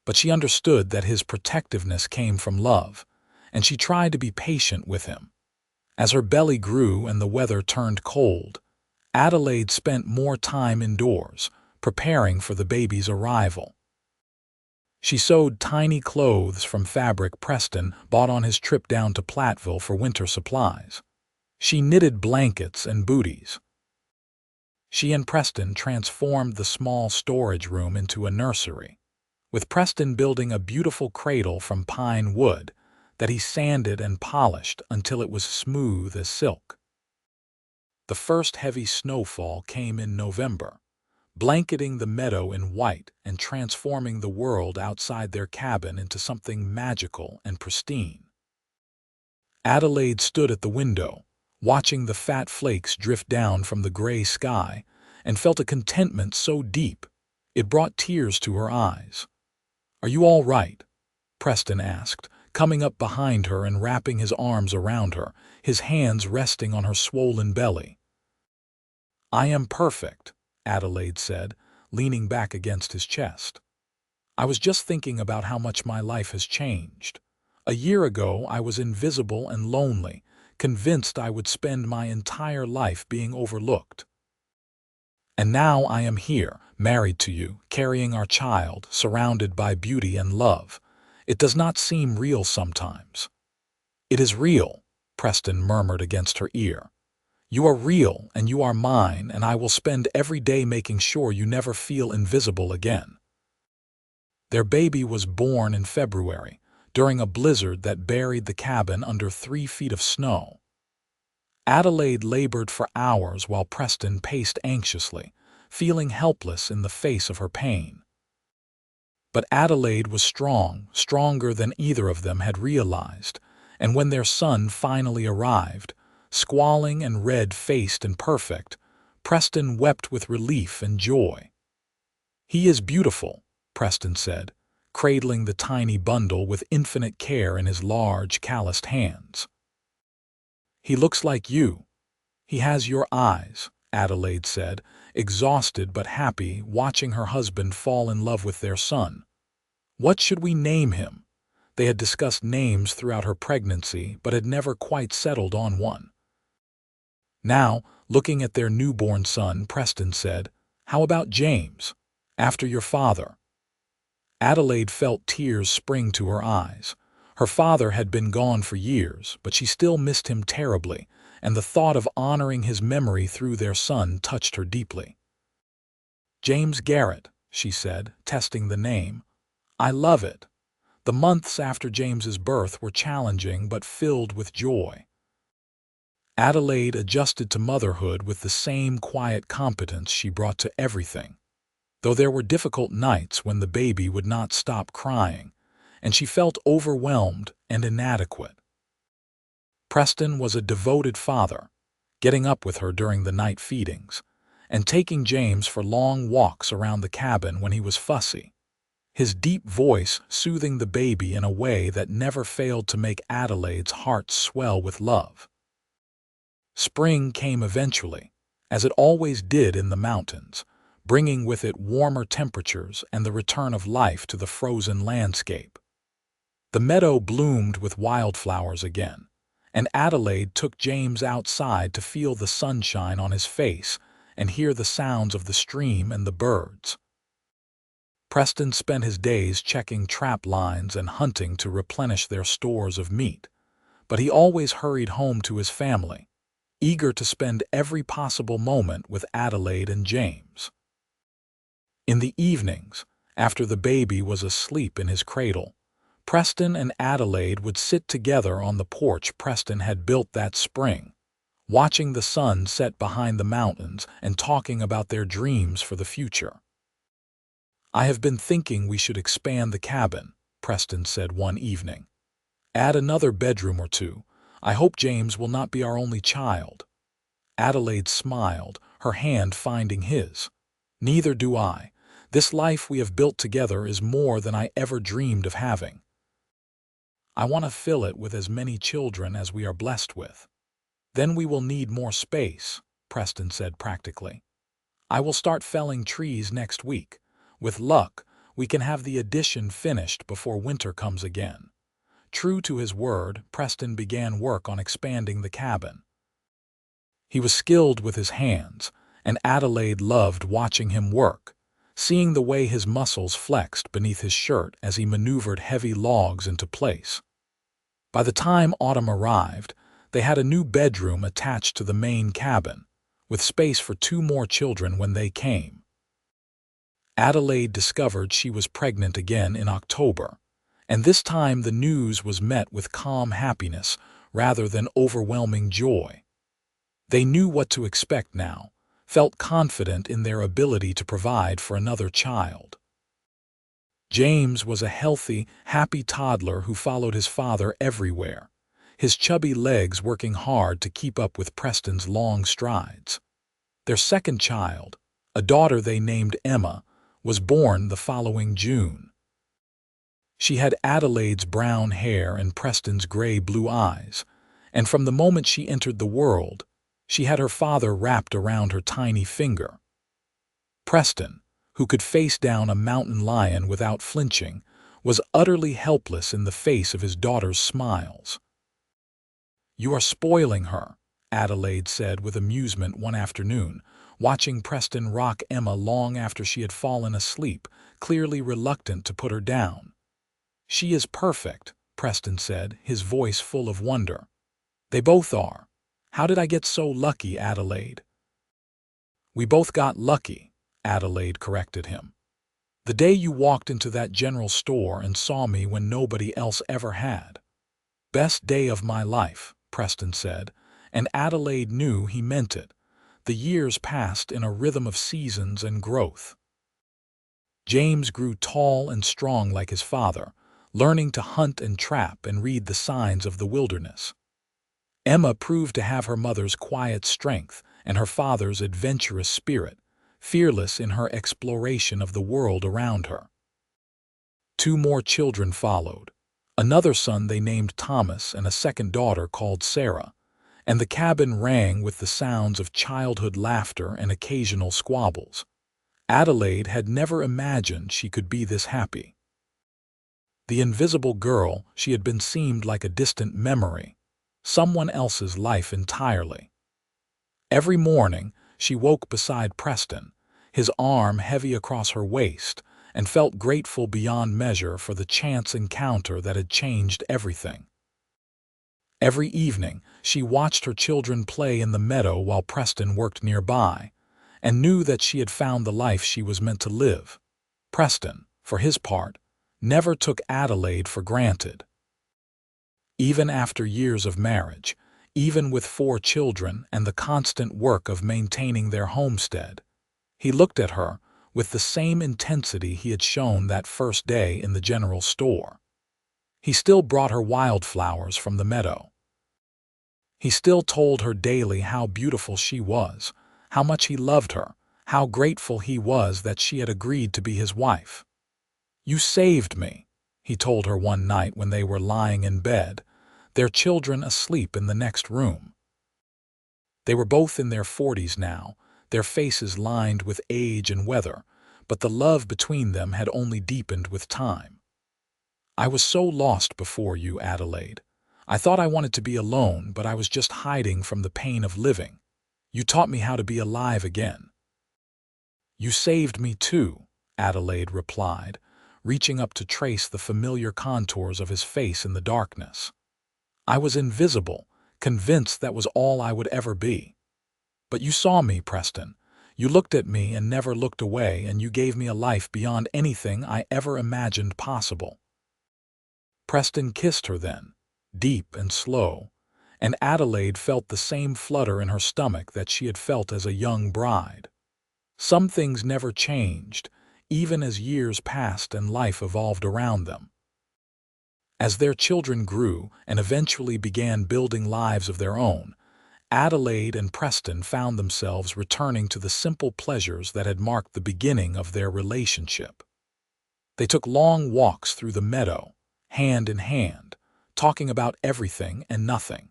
But she understood that his protectiveness came from love, and she tried to be patient with him. As her belly grew and the weather turned cold, Adelaide spent more time indoors, preparing for the baby's arrival. She sewed tiny clothes from fabric Preston bought on his trip down to Platteville for winter supplies. She knitted blankets and booties. She and Preston transformed the small storage room into a nursery, with Preston building a beautiful cradle from pine wood that he sanded and polished until it was smooth as silk. The first heavy snowfall came in November, blanketing the meadow in white and transforming the world outside their cabin into something magical and pristine. Adelaide stood at the window, watching the fat flakes drift down from the gray sky, and felt a contentment so deep it brought tears to her eyes. "Are you all right?" Preston asked, coming up behind her and wrapping his arms around her, his hands resting on her swollen belly. "I am perfect," Adelaide said, leaning back against his chest. "I was just thinking about how much my life has changed. A year ago, I was invisible and lonely, convinced I would spend my entire life being overlooked. And now I am here, married to you, carrying our child, surrounded by beauty and love. It does not seem real sometimes." "It is real," Preston murmured against her ear. "You are real, and you are mine, and I will spend every day making sure you never feel invisible again." Their baby was born in February, during a blizzard that buried the cabin under 3 feet of snow. Adelaide labored for hours while Preston paced anxiously, feeling helpless in the face of her pain. But Adelaide was strong, stronger than either of them had realized, and when their son finally arrived, squalling and red-faced and perfect, Preston wept with relief and joy. "He is beautiful," Preston said, cradling the tiny bundle with infinite care in his large, calloused hands. "He looks like you. He has your eyes," Adelaide said, exhausted but happy, watching her husband fall in love with their son. "What should we name him?" They had discussed names throughout her pregnancy, but had never quite settled on one. Now, looking at their newborn son, Preston said, "How about James, after your father?" Adelaide felt tears spring to her eyes. Her father had been gone for years, but she still missed him terribly, and the thought of honoring his memory through their son touched her deeply. "James Garrett," she said, testing the name. "I love it." The months after James's birth were challenging but filled with joy. Adelaide adjusted to motherhood with the same quiet competence she brought to everything, though there were difficult nights when the baby would not stop crying, and she felt overwhelmed and inadequate. Preston was a devoted father, getting up with her during the night feedings, and taking James for long walks around the cabin when he was fussy, his deep voice soothing the baby in a way that never failed to make Adelaide's heart swell with love. Spring came eventually, as it always did in the mountains, bringing with it warmer temperatures and the return of life to the frozen landscape. The meadow bloomed with wildflowers again, and Adelaide took James outside to feel the sunshine on his face and hear the sounds of the stream and the birds. Preston spent his days checking trap lines and hunting to replenish their stores of meat, but he always hurried home to his family, eager to spend every possible moment with Adelaide and James. In the evenings, after the baby was asleep in his cradle, Preston and Adelaide would sit together on the porch Preston had built that spring, watching the sun set behind the mountains and talking about their dreams for the future. "I have been thinking we should expand the cabin," Preston said one evening. "Add another bedroom or two. I hope James will not be our only child." Adelaide smiled, her hand finding his. "Neither do I. This life we have built together is more than I ever dreamed of having. I want to fill it with as many children as we are blessed with. Then we will need more space," Preston said practically. "I will start felling trees next week. With luck, we can have the addition finished before winter comes again. True to his word, Preston began work on expanding the cabin. He was skilled with his hands, and Adelaide loved watching him work, seeing the way his muscles flexed beneath his shirt as he maneuvered heavy logs into place. By the time autumn arrived, they had a new bedroom attached to the main cabin, with space for 2 more children when they came. Adelaide discovered she was pregnant again in October, and this time the news was met with calm happiness rather than overwhelming joy. They knew what to expect now, felt confident in their ability to provide for another child. James was a healthy, happy toddler who followed his father everywhere, his chubby legs working hard to keep up with Preston's long strides. Their second child, a daughter they named Emma, was born the following June. She had Adelaide's brown hair and Preston's gray-blue eyes, and from the moment she entered the world, she had her father wrapped around her tiny finger. Preston, who could face down a mountain lion without flinching, was utterly helpless in the face of his daughter's smiles. "You are spoiling her," Adelaide said with amusement one afternoon, watching Preston rock Emma long after she had fallen asleep, clearly reluctant to put her down. "She is perfect," Preston said, his voice full of wonder. "They both are. How did I get so lucky, Adelaide?" "We both got lucky," Adelaide corrected him. "The day you walked into that general store and saw me when nobody else ever had." "Best day of my life," Preston said, and Adelaide knew he meant it. The years passed in a rhythm of seasons and growth. James grew tall and strong like his father, learning to hunt and trap and read the signs of the wilderness. Emma proved to have her mother's quiet strength and her father's adventurous spirit, fearless in her exploration of the world around her. 2 more children followed, another son they named Thomas and a second daughter called Sarah, and the cabin rang with the sounds of childhood laughter and occasional squabbles. Adelaide had never imagined she could be this happy. The invisible girl she had been seemed like a distant memory, someone else's life entirely. Every morning, she woke beside Preston, his arm heavy across her waist, and felt grateful beyond measure for the chance encounter that had changed everything. Every evening, she watched her children play in the meadow while Preston worked nearby, and knew that she had found the life she was meant to live. Preston, for his part, never took Adelaide for granted. Even after years of marriage, even with 4 children and the constant work of maintaining their homestead, he looked at her with the same intensity he had shown that first day in the general store. He still brought her wildflowers from the meadow. He still told her daily how beautiful she was, how much he loved her, how grateful he was that she had agreed to be his wife. "You saved me," he told her one night when they were lying in bed, their children asleep in the next room. They were both in their 40s now, their faces lined with age and weather, but the love between them had only deepened with time. "I was so lost before you, Adelaide. I thought I wanted to be alone, but I was just hiding from the pain of living. You taught me how to be alive again." "You saved me too," Adelaide replied, reaching up to trace the familiar contours of his face in the darkness. "I was invisible, convinced that was all I would ever be. But you saw me, Preston. You looked at me and never looked away, and you gave me a life beyond anything I ever imagined possible." Preston kissed her then, deep and slow, and Adelaide felt the same flutter in her stomach that she had felt as a young bride. Some things never changed, even as years passed and life evolved around them. As their children grew and eventually began building lives of their own, Adelaide and Preston found themselves returning to the simple pleasures that had marked the beginning of their relationship. They took long walks through the meadow, hand in hand, talking about everything and nothing.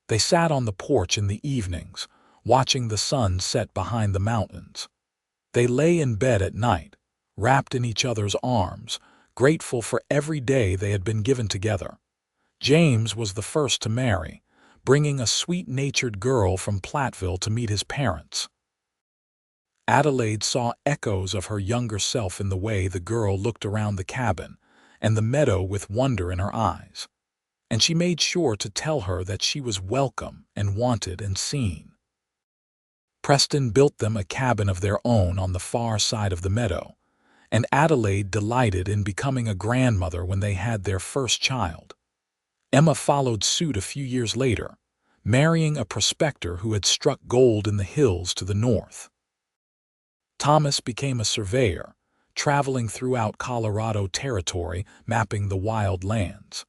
They sat on the porch in the evenings, watching the sun set behind the mountains. They lay in bed at night, wrapped in each other's arms, grateful for every day they had been given together. James was the first to marry, bringing a sweet-natured girl from Platteville to meet his parents. Adelaide saw echoes of her younger self in the way the girl looked around the cabin and the meadow with wonder in her eyes, and she made sure to tell her that she was welcome and wanted and seen. Preston built them a cabin of their own on the far side of the meadow, and Adelaide delighted in becoming a grandmother when they had their first child. Emma followed suit a few years later, marrying a prospector who had struck gold in the hills to the north. Thomas became a surveyor, traveling throughout Colorado Territory, mapping the wild lands.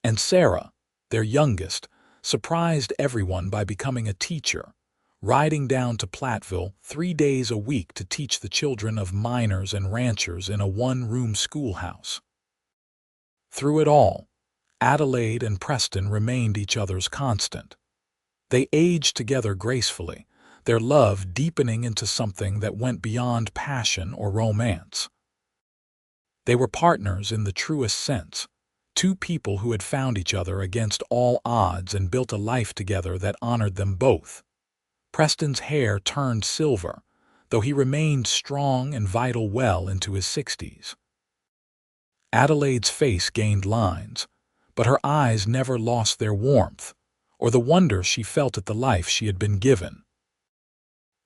And Sarah, their youngest, surprised everyone by becoming a teacher, riding down to Platteville 3 days a week to teach the children of miners and ranchers in a one-room schoolhouse. Through it all, Adelaide and Preston remained each other's constant. They aged together gracefully, their love deepening into something that went beyond passion or romance. They were partners in the truest sense, two people who had found each other against all odds and built a life together that honored them both. Preston's hair turned silver, though he remained strong and vital well into his 60s. Adelaide's face gained lines, but her eyes never lost their warmth, or the wonder she felt at the life she had been given.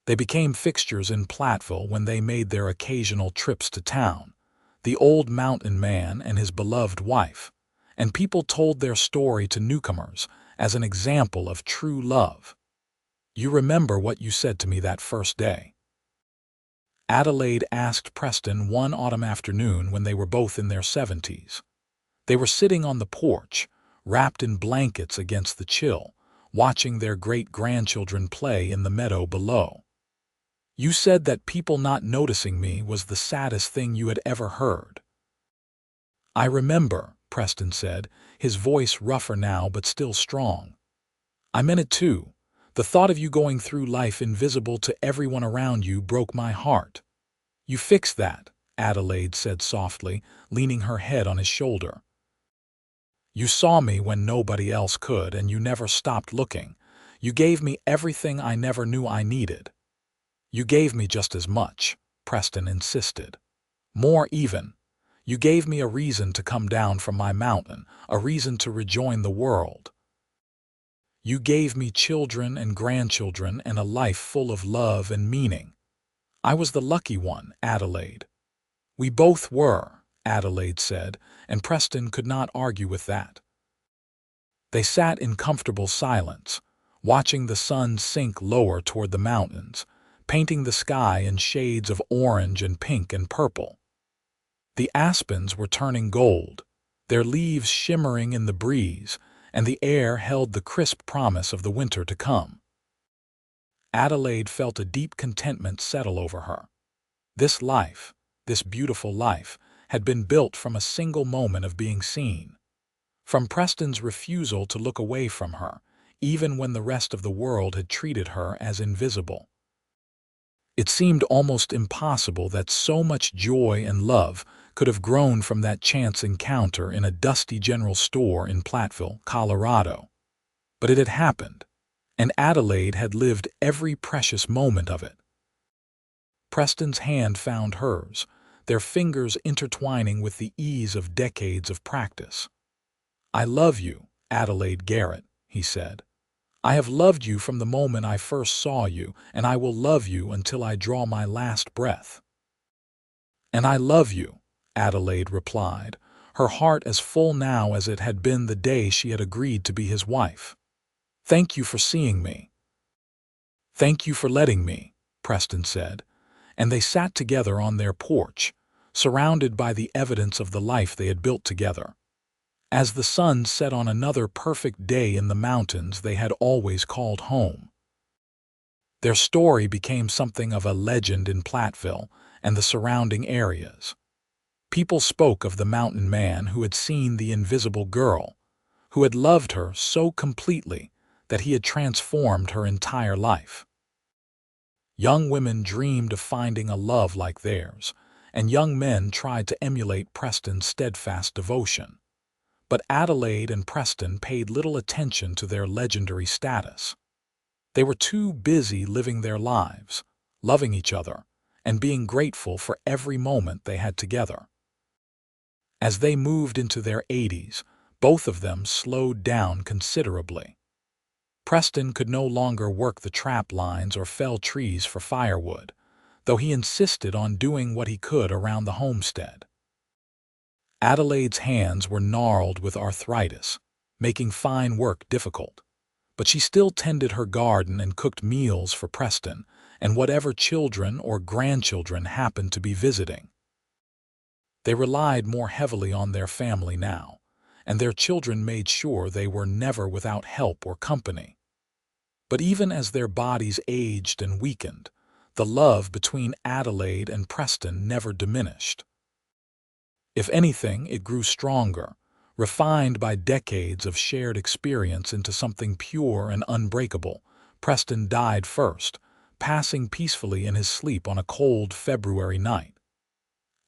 They became fixtures in Platteville when they made their occasional trips to town, the old mountain man and his beloved wife, and people told their story to newcomers as an example of true love. "You remember what you said to me that first day?" Adelaide asked Preston one autumn afternoon when they were both in their 70s. They were sitting on the porch, wrapped in blankets against the chill, watching their great-grandchildren play in the meadow below. "You said that people not noticing me was the saddest thing you had ever heard." "I remember," Preston said, his voice rougher now but still strong. "I meant it too. The thought of you going through life invisible to everyone around you broke my heart." "You fixed that," Adelaide said softly, leaning her head on his shoulder. "You saw me when nobody else could, and you never stopped looking. You gave me everything I never knew I needed." "You gave me just as much," Preston insisted. "More even. You gave me a reason to come down from my mountain, a reason to rejoin the world. You gave me children and grandchildren and a life full of love and meaning. I was the lucky one, Adelaide." "We both were," Adelaide said, and Preston could not argue with that. They sat in comfortable silence, watching the sun sink lower toward the mountains, painting the sky in shades of orange and pink and purple. The aspens were turning gold, their leaves shimmering in the breeze, and the air held the crisp promise of the winter to come. Adelaide felt a deep contentment settle over her. This life, this beautiful life, had been built from a single moment of being seen. From Preston's refusal to look away from her, even when the rest of the world had treated her as invisible. It seemed almost impossible that so much joy and love could have grown from that chance encounter in a dusty general store in Platteville, Colorado. But it had happened, and Adelaide had lived every precious moment of it. Preston's hand found hers, their fingers intertwining with the ease of decades of practice. "I love you, Adelaide Garrett," he said. "I have loved you from the moment I first saw you, and I will love you until I draw my last breath." "And I love you," Adelaide replied, her heart as full now as it had been the day she had agreed to be his wife. "Thank you for seeing me." "Thank you for letting me," Preston said, and they sat together on their porch, surrounded by the evidence of the life they had built together. As the sun set on another perfect day in the mountains they had always called home. Their story became something of a legend in Platteville and the surrounding areas. People spoke of the mountain man who had seen the invisible girl, who had loved her so completely that he had transformed her entire life. Young women dreamed of finding a love like theirs, and young men tried to emulate Preston's steadfast devotion. But Adelaide and Preston paid little attention to their legendary status. They were too busy living their lives, loving each other, and being grateful for every moment they had together. As they moved into their 80s, both of them slowed down considerably. Preston could no longer work the trap lines or fell trees for firewood, though he insisted on doing what he could around the homestead. Adelaide's hands were gnarled with arthritis, making fine work difficult, but she still tended her garden and cooked meals for Preston and whatever children or grandchildren happened to be visiting. They relied more heavily on their family now, and their children made sure they were never without help or company. But even as their bodies aged and weakened, the love between Adelaide and Preston never diminished. If anything, it grew stronger, refined by decades of shared experience into something pure and unbreakable. Preston died first, passing peacefully in his sleep on a cold February night.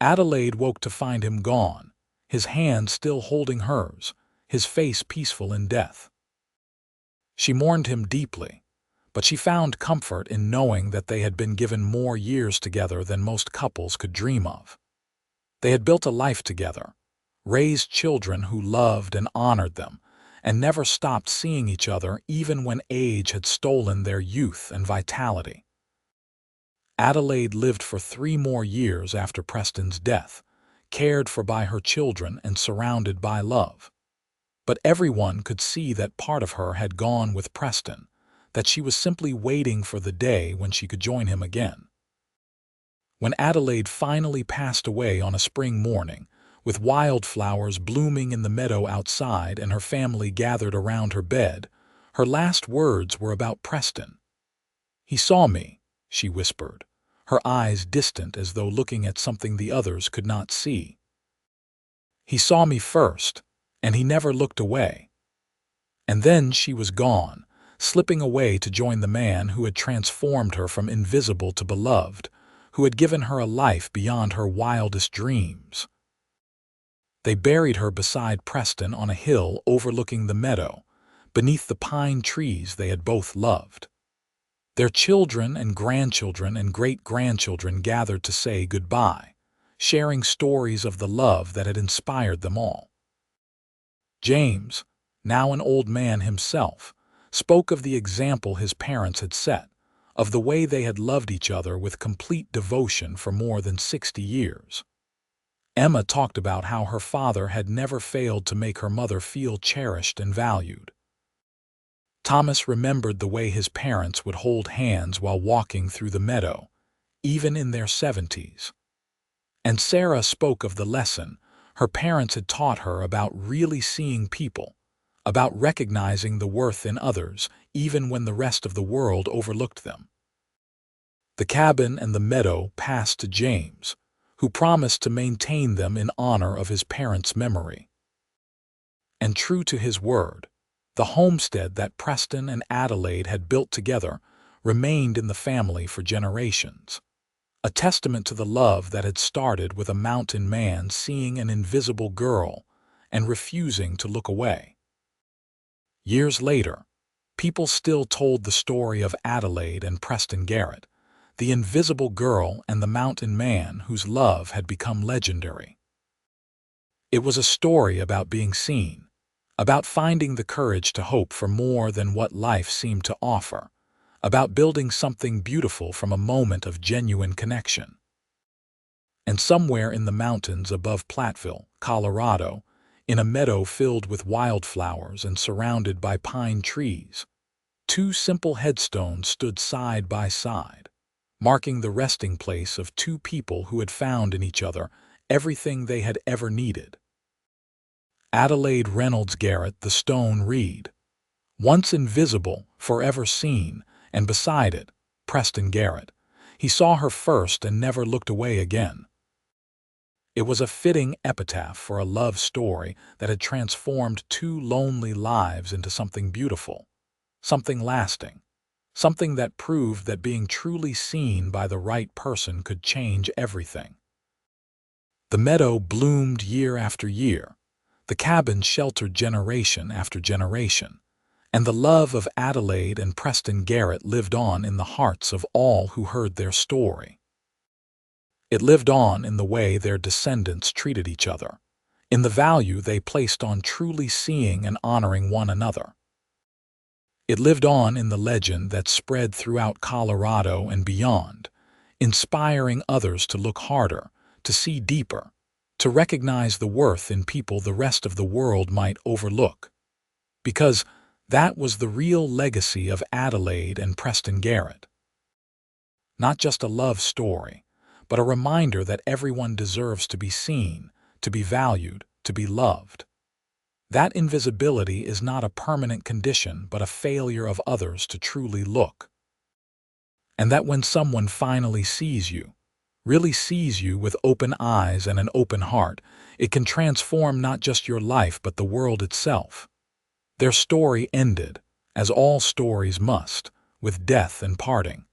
Adelaide woke to find him gone, his hand still holding hers, his face peaceful in death. She mourned him deeply, but she found comfort in knowing that they had been given more years together than most couples could dream of. They had built a life together, raised children who loved and honored them, and never stopped seeing each other even when age had stolen their youth and vitality. Adelaide lived for 3 more years after Preston's death, cared for by her children and surrounded by love. But everyone could see that part of her had gone with Preston, that she was simply waiting for the day when she could join him again. When Adelaide finally passed away on a spring morning, with wildflowers blooming in the meadow outside and her family gathered around her bed, her last words were about Preston. "He saw me," she whispered, her eyes distant as though looking at something the others could not see. "He saw me first, and he never looked away." And then she was gone, slipping away to join the man who had transformed her from invisible to beloved, who had given her a life beyond her wildest dreams. They buried her beside Preston on a hill overlooking the meadow, beneath the pine trees they had both loved. Their children and grandchildren and great-grandchildren gathered to say goodbye, sharing stories of the love that had inspired them all. James, now an old man himself, spoke of the example his parents had set, of the way they had loved each other with complete devotion for more than 60 years. Emma talked about how her father had never failed to make her mother feel cherished and valued. Thomas remembered the way his parents would hold hands while walking through the meadow, even in their 70s. And Sarah spoke of the lesson her parents had taught her about really seeing people, about recognizing the worth in others even when the rest of the world overlooked them. The cabin and the meadow passed to James, who promised to maintain them in honor of his parents' memory. And true to his word, the homestead that Preston and Adelaide had built together remained in the family for generations, a testament to the love that had started with a mountain man seeing an invisible girl and refusing to look away. Years later, people still told the story of Adelaide and Preston Garrett, the invisible girl and the mountain man whose love had become legendary. It was a story about being seen, about finding the courage to hope for more than what life seemed to offer, about building something beautiful from a moment of genuine connection. And somewhere in the mountains above Platteville, Colorado, in a meadow filled with wildflowers and surrounded by pine trees, 2 simple headstones stood side by side, marking the resting place of 2 people who had found in each other everything they had ever needed. Adelaide Reynolds Garrett, the stone read, "Once invisible, forever seen," and beside it, Preston Garrett. "He saw her first and never looked away again." It was a fitting epitaph for a love story that had transformed 2 lonely lives into something beautiful, something lasting, something that proved that being truly seen by the right person could change everything. The meadow bloomed year after year. The cabin sheltered generation after generation. And the love of Adelaide and Preston Garrett lived on in the hearts of all who heard their story. It lived on in the way their descendants treated each other, in the value they placed on truly seeing and honoring one another. It lived on in the legend that spread throughout Colorado and beyond, inspiring others to look harder, to see deeper, to recognize the worth in people the rest of the world might overlook. Because that was the real legacy of Adelaide and Preston Garrett. Not just a love story, but a reminder that everyone deserves to be seen, to be valued, to be loved. That invisibility is not a permanent condition, but a failure of others to truly look. And that when someone finally sees you, really sees you with open eyes and an open heart, it can transform not just your life but the world itself. Their story ended, as all stories must, with death and parting.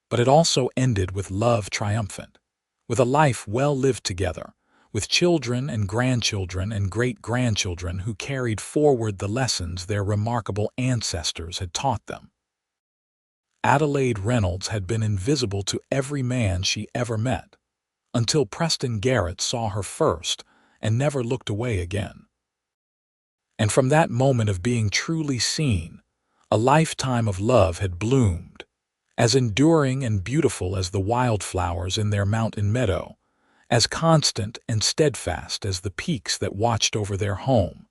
But it also ended with love triumphant, with a life well lived together, with children and grandchildren and great-grandchildren who carried forward the lessons their remarkable ancestors had taught them. Adelaide Reynolds had been invisible to every man she ever met, until Preston Garrett saw her first and never looked away again. And from that moment of being truly seen, a lifetime of love had bloomed, as enduring and beautiful as the wildflowers in their mountain meadow, as constant and steadfast as the peaks that watched over their home.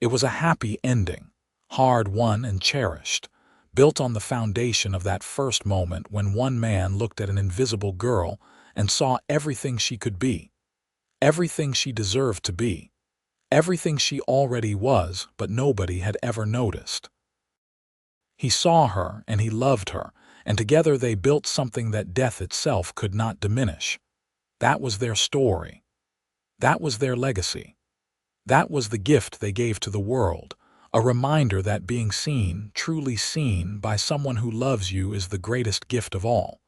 It was a happy ending, hard-won and cherished, built on the foundation of that first moment when one man looked at an invisible girl and saw everything she could be, everything she deserved to be, everything she already was but nobody had ever noticed. He saw her and he loved her, and together they built something that death itself could not diminish. That was their story. That was their legacy. That was the gift they gave to the world, a reminder that being seen, truly seen, by someone who loves you is the greatest gift of all.